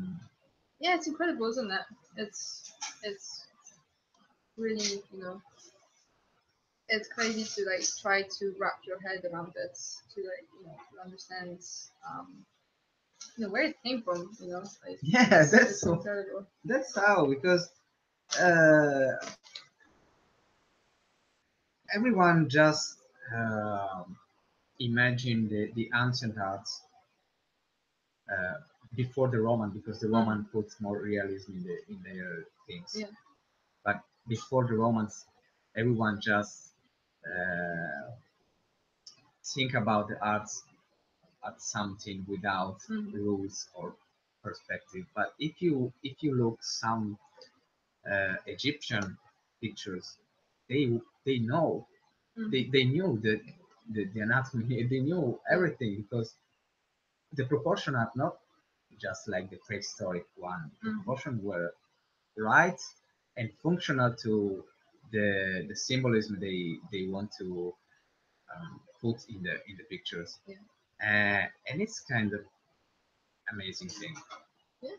Yeah, it's incredible, isn't it? It's really it's crazy to like try to wrap your head around it to like to understand where it came from. Like Yeah, it's incredible. that's how, because uh, everyone just um imagine the ancient arts uh, before the Roman, because the Roman puts more realism in their things. Yeah. But before the Romans, everyone just uh, think about the arts as something without rules or perspective. But if you look some Egyptian pictures, they know they knew the anatomy, they knew everything, because the proportion are not just like the prehistoric one. The proportion were right, and functional to the symbolism they want to put in the pictures. Yeah. And it's kind of amazing thing. Yeah.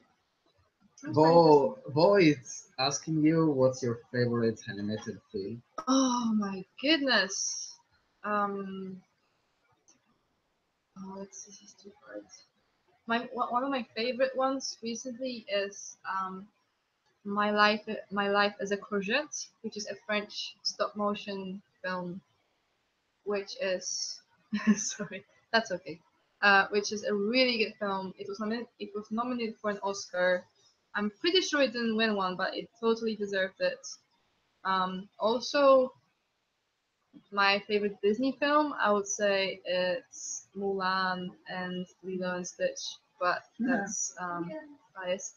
Sounds very interesting. Bo is asking you what's your favorite animated film. Oh my goodness. Um. Oh, this is too hard. One of my favorite ones recently is my life as a courgette, which is a French stop motion film, which is sorry, that's okay. Which is a really good film. It was nominated for an Oscar. I'm pretty sure it didn't win one, but it totally deserved it. Also, my favorite Disney film, I would say it's Mulan and Lilo and Stitch, but Yeah. that's biased.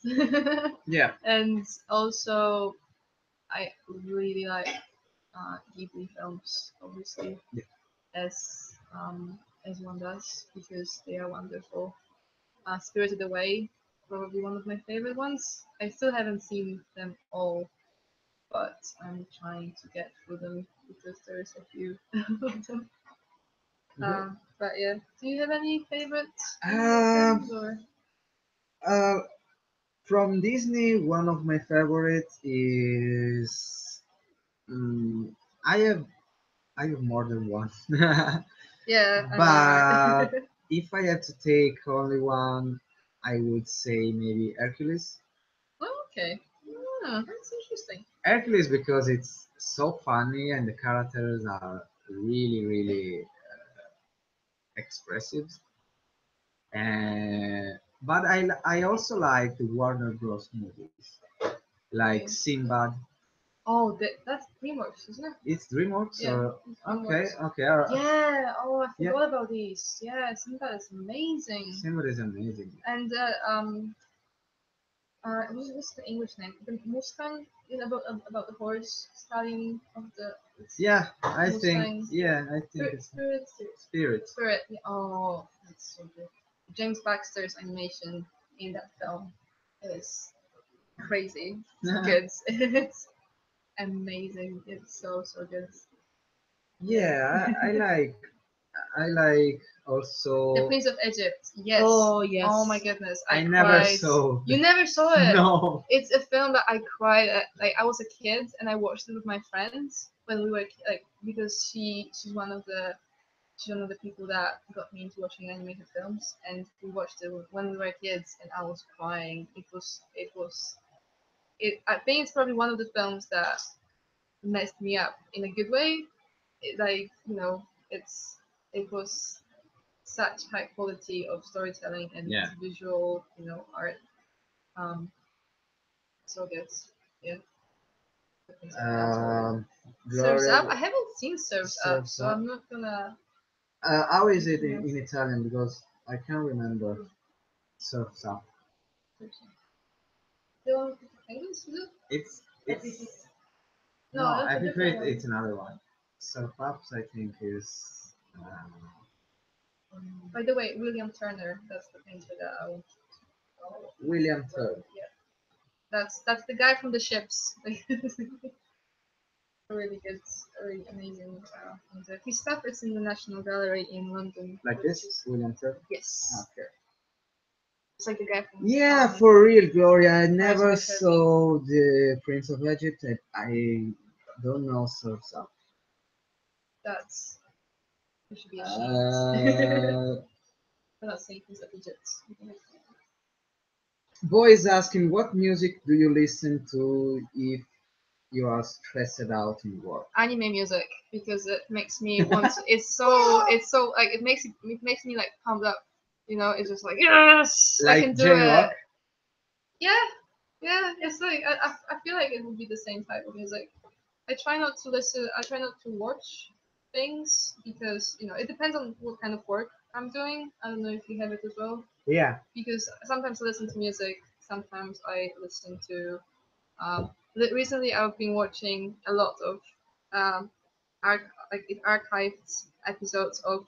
Yeah. And also, I really like Ghibli films, obviously, Yeah. as one does, because they are wonderful. Spirited Away, probably one of my favorite ones. I still haven't seen them all, but I'm trying to get through them because there's a few of them. But yeah, do you have any favorites Uh, films or? uh, from Disney, one of my favorites is I have more than one, Yeah, I know, but right? if I had to take only one, I would say maybe Hercules. Oh, okay. Oh, that's interesting. Hercules because it's so funny and the characters are really expressive. And but I also like the Warner Bros. Movies like Okay. Sinbad. Oh, that's DreamWorks, isn't it? It's DreamWorks Yeah, or it's okay, DreamWorks. okay, Yeah. Oh, I yeah. forgot about these. Yeah, Simba is amazing. Sinbad is amazing. And what's the English name? The Mustang is about the horse stallion of the it's Yeah, I think Mustang. it's Spirit. Spirit. Spirit. Yeah. Oh, that's so good. James Baxter's animation in that film is crazy. It's good. It's amazing. It's so good. Yeah. Yeah, I like The also. Prince of Egypt. Yes. Oh, yes. Oh my goodness. I I never cried. saw. You never saw it. No. It's a film that I cried at. Like I was a kid and I watched it with my friends when we were like because she's one of the people that got me into watching animated films, and we watched it when we were kids, and I was crying. It. I think it's probably one of the films that messed me up in a good way. Like it was such high quality of storytelling and Yeah. visual art. Um, so good. Yeah. Um, Surfs Up. Gloria. I haven't seen Surfs Up, Surf's so Up. I'm not gonna. How is it in Italian? Because I can't remember. Surf's Up. The one with the penguins, is it? It's No, no. that's a Happy different Feet. one. It's another one. Surf Ups, I think, is. By the way, William Turner. That's the painter that I want. William Third. Yeah, that's the guy from the ships. Really good, really amazing. And his stuff is in the National Gallery in London. Like which this, is- William Third. Yes, Okay. it's like the guy from. Yeah, for real, Gloria. I Pirates of never the Caribbean. saw the Prince of Egypt. I don't know Surf's Up. That's you should be ashamed. Uh, I'm not saying Prince of Egypt. Boy is asking, what music do you listen to if you are stressed out in work? Anime music because it makes me want. To, it's so like it makes me like pumped up. It's just like yes, I Like can do J-Rock? it. Yeah, yeah. It's like I feel like it would be the same type of music. I try not to listen. I try not to watch things because it depends on what kind of work I'm doing. I don't know if you have it as well. Yeah. Because sometimes I listen to music. Sometimes I listen to. Recently, I've been watching a lot of um, archived episodes of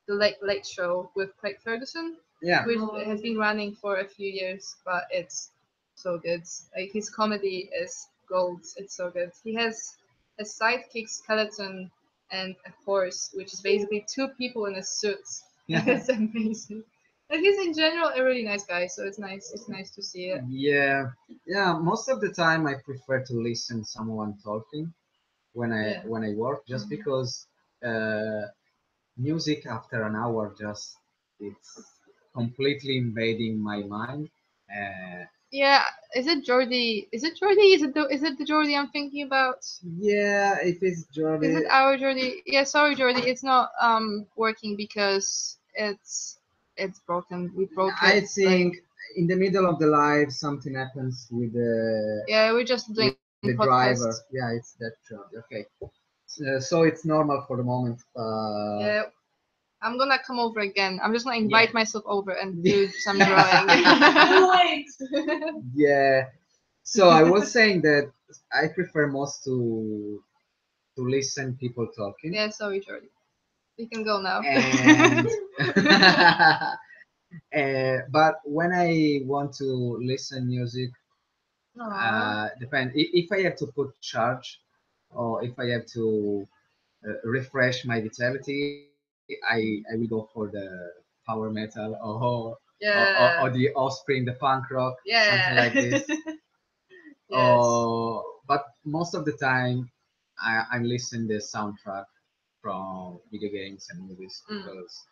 the Late Late Show with Craig Ferguson, Yeah. which has been running for a few years, but it's so good. Like his comedy is gold. It's so good. He has a sidekick skeleton and a horse, which is basically two people in a suit. Yeah. It's amazing. And he's in general a really nice guy, so it's nice. It's nice to see it. Yeah, yeah. Most of the time, I prefer to listen someone talking Yeah. when I work, just Mhm. because music after an hour just it's completely invading my mind. Yeah, is it Jordi? Is it Jordi? Is it the Jordi I'm thinking about? Yeah, it is Is Jordi. it our Jordi? Yeah, sorry Jordi, it's not working because it's broken. We broke I it. think in the middle of the live something happens Yeah, we're just with doing the podcast. driver. Yeah, it's that Jordi. Okay, so it's normal for the moment. Yeah, I'm gonna come over again. I'm just gonna Yeah. invite myself over and do some drawing. Wait. Yeah. So I was saying that I prefer most to listen people talking. Yeah, sorry Jordi. You can go now. And but when I want to listen music, Aw. if I have to put charge or if I have to refresh my vitality, I will go for the power metal or Yeah. the offspring, the punk rock, something Yeah. like this. Yes. But most of the time, I listen the soundtrack from video games and movies Mm. because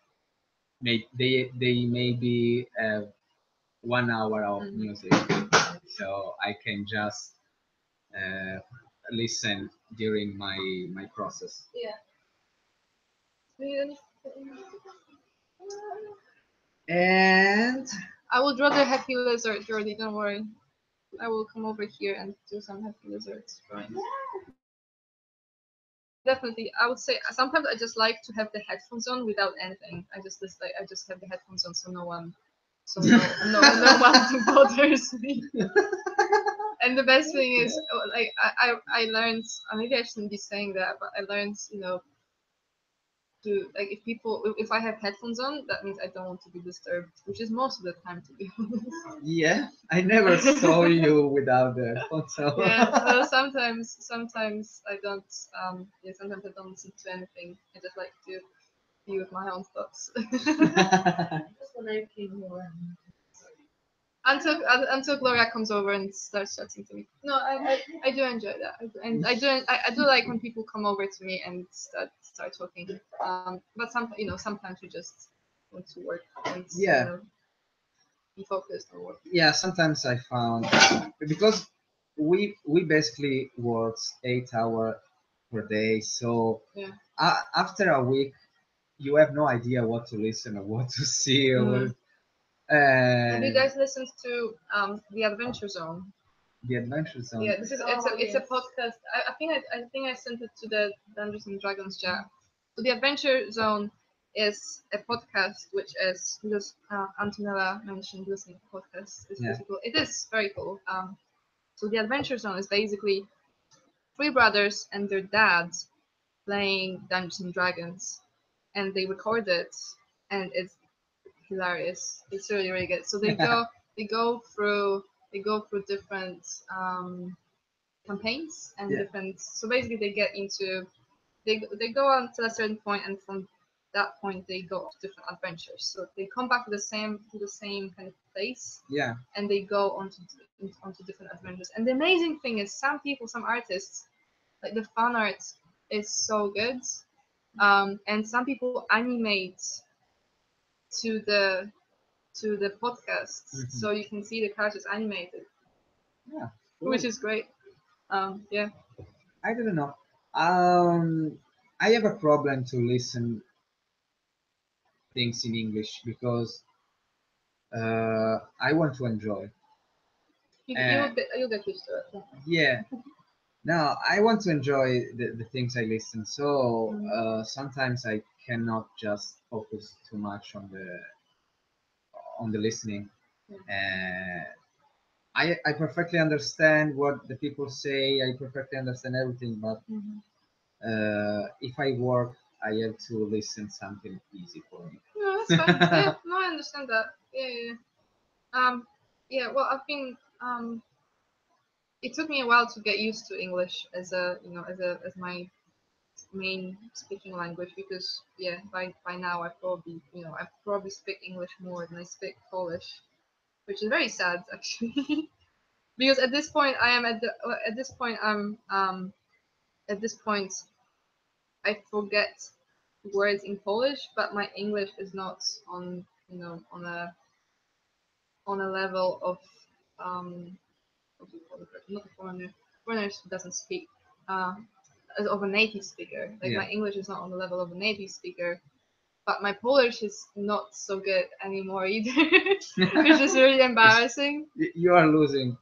they maybe have 1 hour of Mhm. music, so I can just uh, listen during my process. Yeah. And I will draw the happy lizard, Jordi. Don't worry. I will come over here and do some happy lizards drawing. Definitely, I would say sometimes I just like to have the headphones on without anything. I just have the headphones on so no one, no one bothers me. And the best thing is, like I learned. Maybe I shouldn't be saying that, but I learned, to like if I have headphones on, that means I don't want to be disturbed, which is most of the time, to be honest. yeah, I never saw you without the photo. Yeah, well, sometimes I don't. Yeah, sometimes I don't listen to anything. I just like to be with my own thoughts. Just when I came over. Until Gloria comes over and starts chatting to me. No, I do enjoy that. And I do like when people come over to me and start talking. But sometimes we just want to work and Yeah. be focused on work. Yeah, sometimes I found because we basically work 8 hour per day, so Yeah. after a week you have no idea what to listen or what to see or what, Have you and guys listened to the Adventure Zone? the Adventure Zone. Yeah, it's a yes. podcast. I think I sent it to the Dungeons and Dragons chat. So the Adventure Zone is a podcast which is because Antonella mentioned listening to podcasts. It's Yeah. pretty cool. It is very cool. So the Adventure Zone is basically three brothers and their dads playing Dungeons and Dragons, and they record it, and it's hilarious. It's really really good. So they go through different campaigns and Yeah. different. So basically, they go on to a certain point, and from that point they go to different adventures. So they come back to the same kind of place, Yeah. and they go onto different adventures. And the amazing thing is, some artists, like the fan art is so good, and some people animate to the podcasts, so you can see the characters animated, Yeah. which Cool. is great. Yeah. I don't know. I have a problem to listen things in English because I want to enjoy. Uh, You'll get used to it. yeah. No, I want to enjoy the things I listen. So sometimes I cannot just focus too much on the listening. Uh, I perfectly understand what the people say. I perfectly understand everything, but Mhm. if I work, I have to listen something easy for me. No, that's fine. Yeah, no, I understand that. Yeah, yeah. Yeah. Yeah. Well, I've been. it took me a while to get used to English as a as my main speaking language, because yeah, by now I probably speak English more than I speak Polish, which is very sad actually. Because at this point I am at this point I'm at this point I forget words in Polish, but my English is not on on a level of what do you call it? Not a foreigner. Foreigners doesn't speak as of a native speaker. Like Yeah. my English is not on the level of a native speaker, but my Polish is not so good anymore either, which is really embarrassing. You are losing.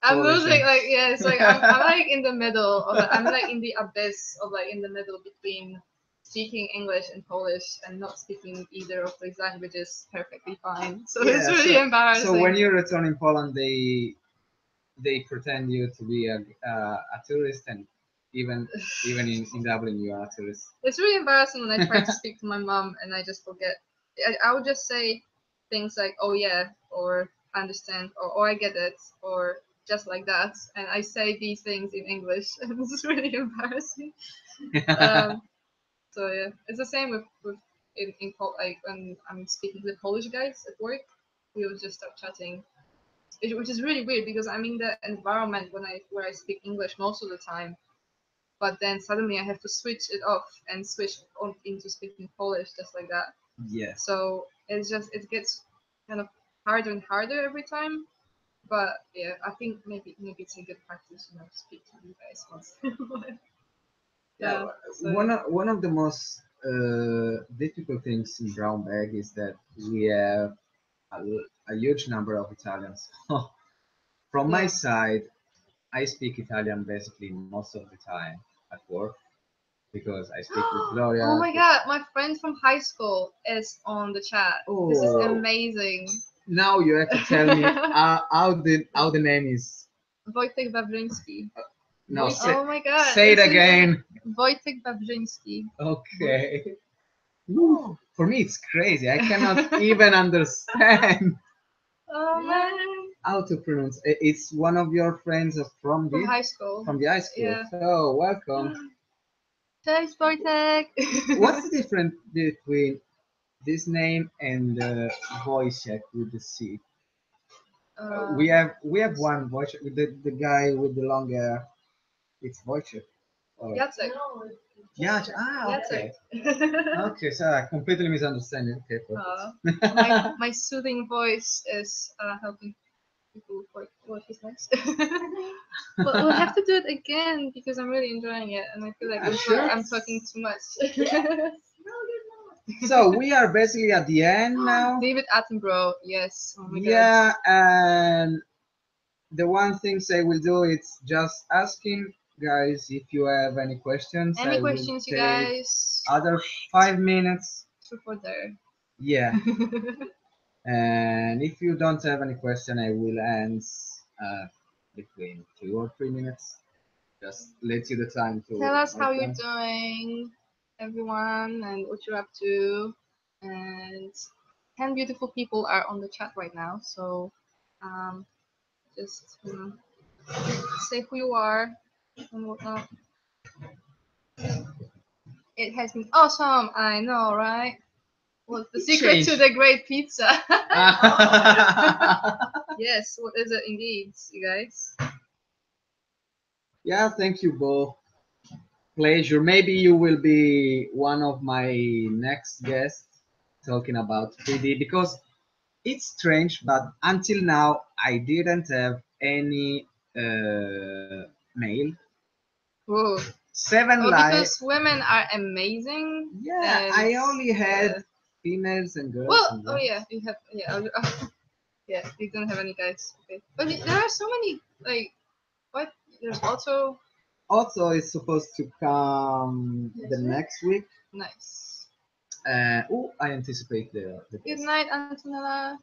I'm Polish losing and- like yeah, it's like I'm like in the middle of I'm like in the abyss of like in the middle between speaking English and Polish and not speaking either of these languages perfectly fine. So it's Yeah, really embarrassing. So when you return in Poland, they pretend you to be a tourist, and even in Dublin you are a tourist. It's really embarrassing when I try to speak to my mom and I just forget. I would just say things like "oh yeah" or "I understand" or "oh I get it" or just like that, and I say these things in English, and it's really embarrassing. So yeah, it's the same with like when I'm speaking to the Polish guys at work, we will just start chatting, which is really weird because I'm in the environment where I speak English most of the time, but then suddenly I have to switch it off and switch on into speaking Polish just like that. Yes. So it gets kind of harder and harder every time. But yeah, I think maybe it's a good practice, speak to you guys once. in a while. Yeah, so one of the most difficult things in brown bag is that we have a huge number of Italians. From my Yeah. side, I speak Italian basically most of the time at work because I speak with Gloria. Oh my god, my friend from high school is on the chat. This is Oh. amazing. Now you have to tell me how the name is. Wojtek Wawrzyński. No, Oh my god. say it this is again. Wojtek Wawrzyński. Okay. Ooh, for me, it's crazy. I cannot even understand Oh man. how to pronounce. It's one of your friends From high school. from the high school. Yeah. So welcome. Thanks, Wojtek. What's the difference between this name and Wojciech with the C? We have one Wojciech with the guy with the long hair. It's Wojciech. Oh. Jacek. Yeah. Ah, okay. Okay, so I completely misunderstanding. Okay, perfect. My soothing voice is helping people what is next. But we'll have to do it again because I'm really enjoying it and I feel like I'm talking too much. So we are basically at the end now. David Attenborough, yes. Oh my Yeah, and the one things I will do is just asking guys if you have any questions. God. Any I will questions, you take guys? Other 5 minutes. Truth or dare? Yeah. And if you don't have any question, I will end between 2 or 3 minutes. Just let you the time to Tell us make how you're them. doing, everyone, and what you're up to. And 10 beautiful people are on the chat right now, so just say who you are and whatnot. It has been awesome, I know, right? What's the secret to the great pizza? Yes, what is it indeed, you guys? Yeah, thank you, Bo. Pleasure. Maybe you will be one of my next guests talking about 3D because it's strange, but until now I didn't have any male. Whoa. 7 Because women are amazing. Yeah, and, I only had females and girls. Well, and oh yeah, you have yeah, you don't have any guys. Okay, but there are so many like what? There's also Also, it's supposed to come the next week. nice. Oh, I anticipate the Good guest. night, Antonella.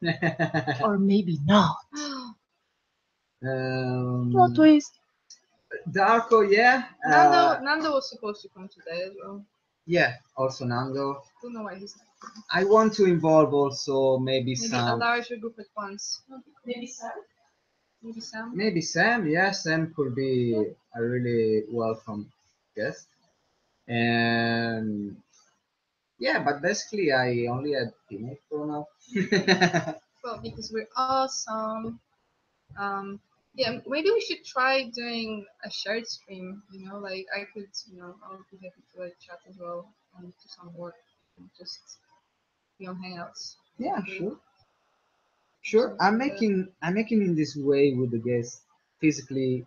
Or maybe not. Plot um, twist. Darko, yeah. Nando was supposed to come today as well. Yeah, also Nando. Don't know why he's not coming. I want to involve also maybe Maybe a some. larger group at once. Maybe so. Maybe Sam. Maybe Sam. Yeah, Sam could be a really welcome guest. And yeah, but basically I only had teammates for now. Well, because we're awesome. Yeah, maybe we should try doing a shared stream. Like I could, I would be happy to like chat as well and do some work and just be on Hangouts. Yeah, Maybe sure. Sure. something like that. I'm making in this way with the guests physically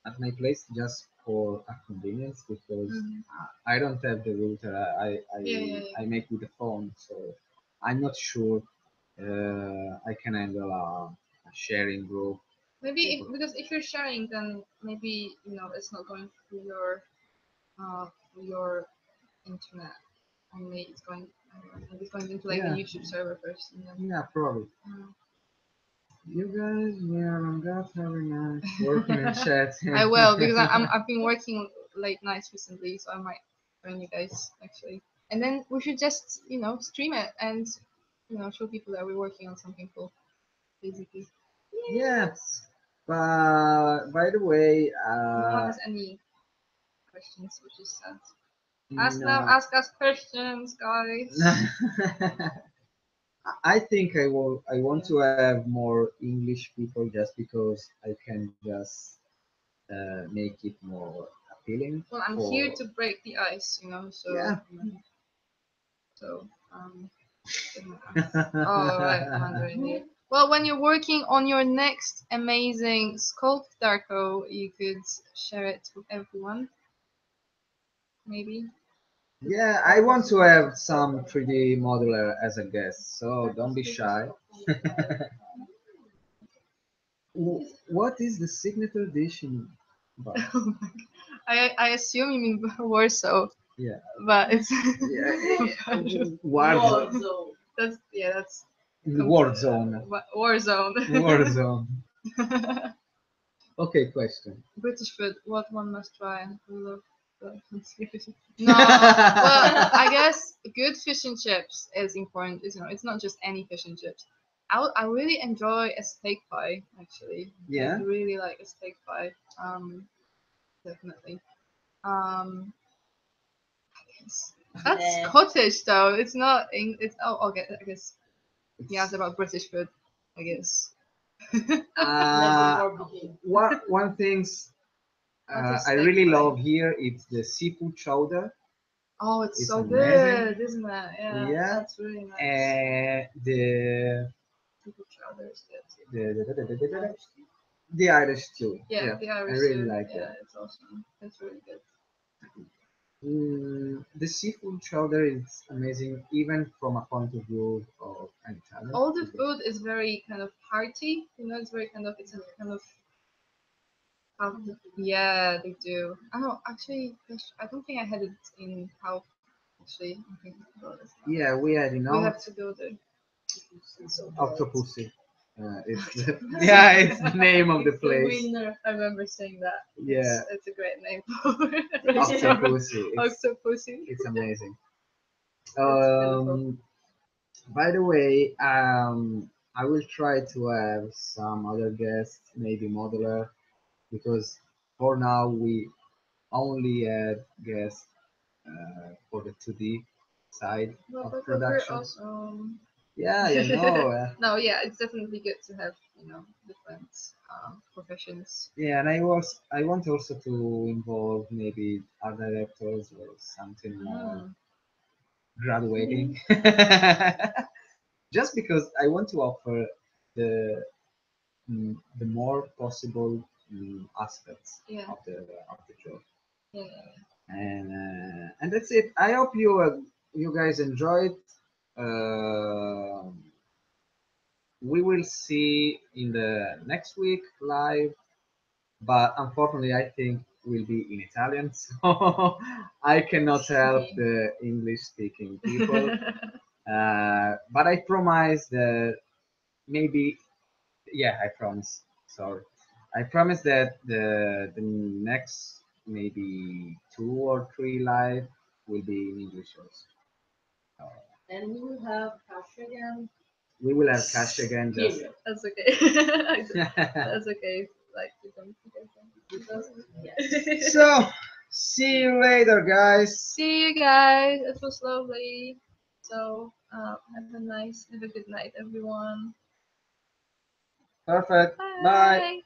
at my place just for a convenience because Mhm. I don't have the router. Yeah, yeah, yeah. I make with the phone, so I'm not sure I can handle a sharing group. Maybe because if you're sharing, then maybe it's not going through your internet. Only it's going maybe it's going into like the Yeah, YouTube server first, and then. yeah, probably. Uh, You guys, yeah, I'm glad very nice working in chat. I will because I've been working late nights recently, so I might join you guys actually. And then we should just stream it and show people that we're working on something cool, basically. Yeah, Yes. but by the way, No one has any questions, which is sad. Ask them. no. Ask us questions, guys. I think I want to have more English people just because I can just make it more appealing Well, I'm for here to break the ice, So yeah. so oh right, Mandarin here. Well, when you're working on your next amazing sculpt Darko, you could share it with everyone. Maybe. Yeah, I want to have some 3D modeler as a guest, so don't be shy. What is the signature dish in Bar? I assume you mean Warsaw, Yeah, but it's yeah, war that's war zone. war zone. War zone. Okay, question. British food, what one must try? I love no, well, I guess good fish and chips is important. It's not just any fish and chips. I really enjoy a steak pie actually. Yeah. I really like a steak pie. Definitely. Um, that's Scottish though. It's not. It's okay. I guess he asked about British food. I guess. Uh, one things I really love here it's the seafood chowder. Oh, it's It's so amazing. good, isn't it? Yeah, Yeah, that's really nice. and Seafood chowder is good. the the Irish stew. Yeah, Yeah, the I Irish really food. like Yeah, that. it's awesome. It's really good. The seafood chowder is amazing, even from a point of view of an Italian. All the food is very kind of hearty. It's very kind of. It's a kind of. Yeah, they do. I know. Actually, I don't think I had it in how. Actually, I'm thinking about it now. Yeah, we had We enough have to go there. octopussy. It's yeah, it's the name of the The place. winner. I remember saying that. Yeah, It's a great name for octopussy. Octopussy. It's amazing. It's beautiful. By the way, I will try to have some other guests, maybe modeler, because for now we only had guests for the 2D side Well, of but we're production. awesome. Yeah, you know. No, yeah, it's definitely good to have different professions. Yeah, and I want also to involve maybe art directors or something more Mm. graduating. Just because I want to offer the the more possible aspects Yeah, of the job, yeah. and that's it. I hope you guys enjoyed. We will see in the next week live, but unfortunately, I think will be in Italian, so I cannot help the English speaking people. But I promise that maybe, yeah, I promise. Sorry, I promise that the next maybe 2 or 3 live will be in English also. And we will have Kasia again. we will have Kasia again. Just That's okay. That's okay. Like we don't forget. so. See you later, guys. See you guys. It was lovely. So have a good night, everyone. Perfect. Bye. Bye.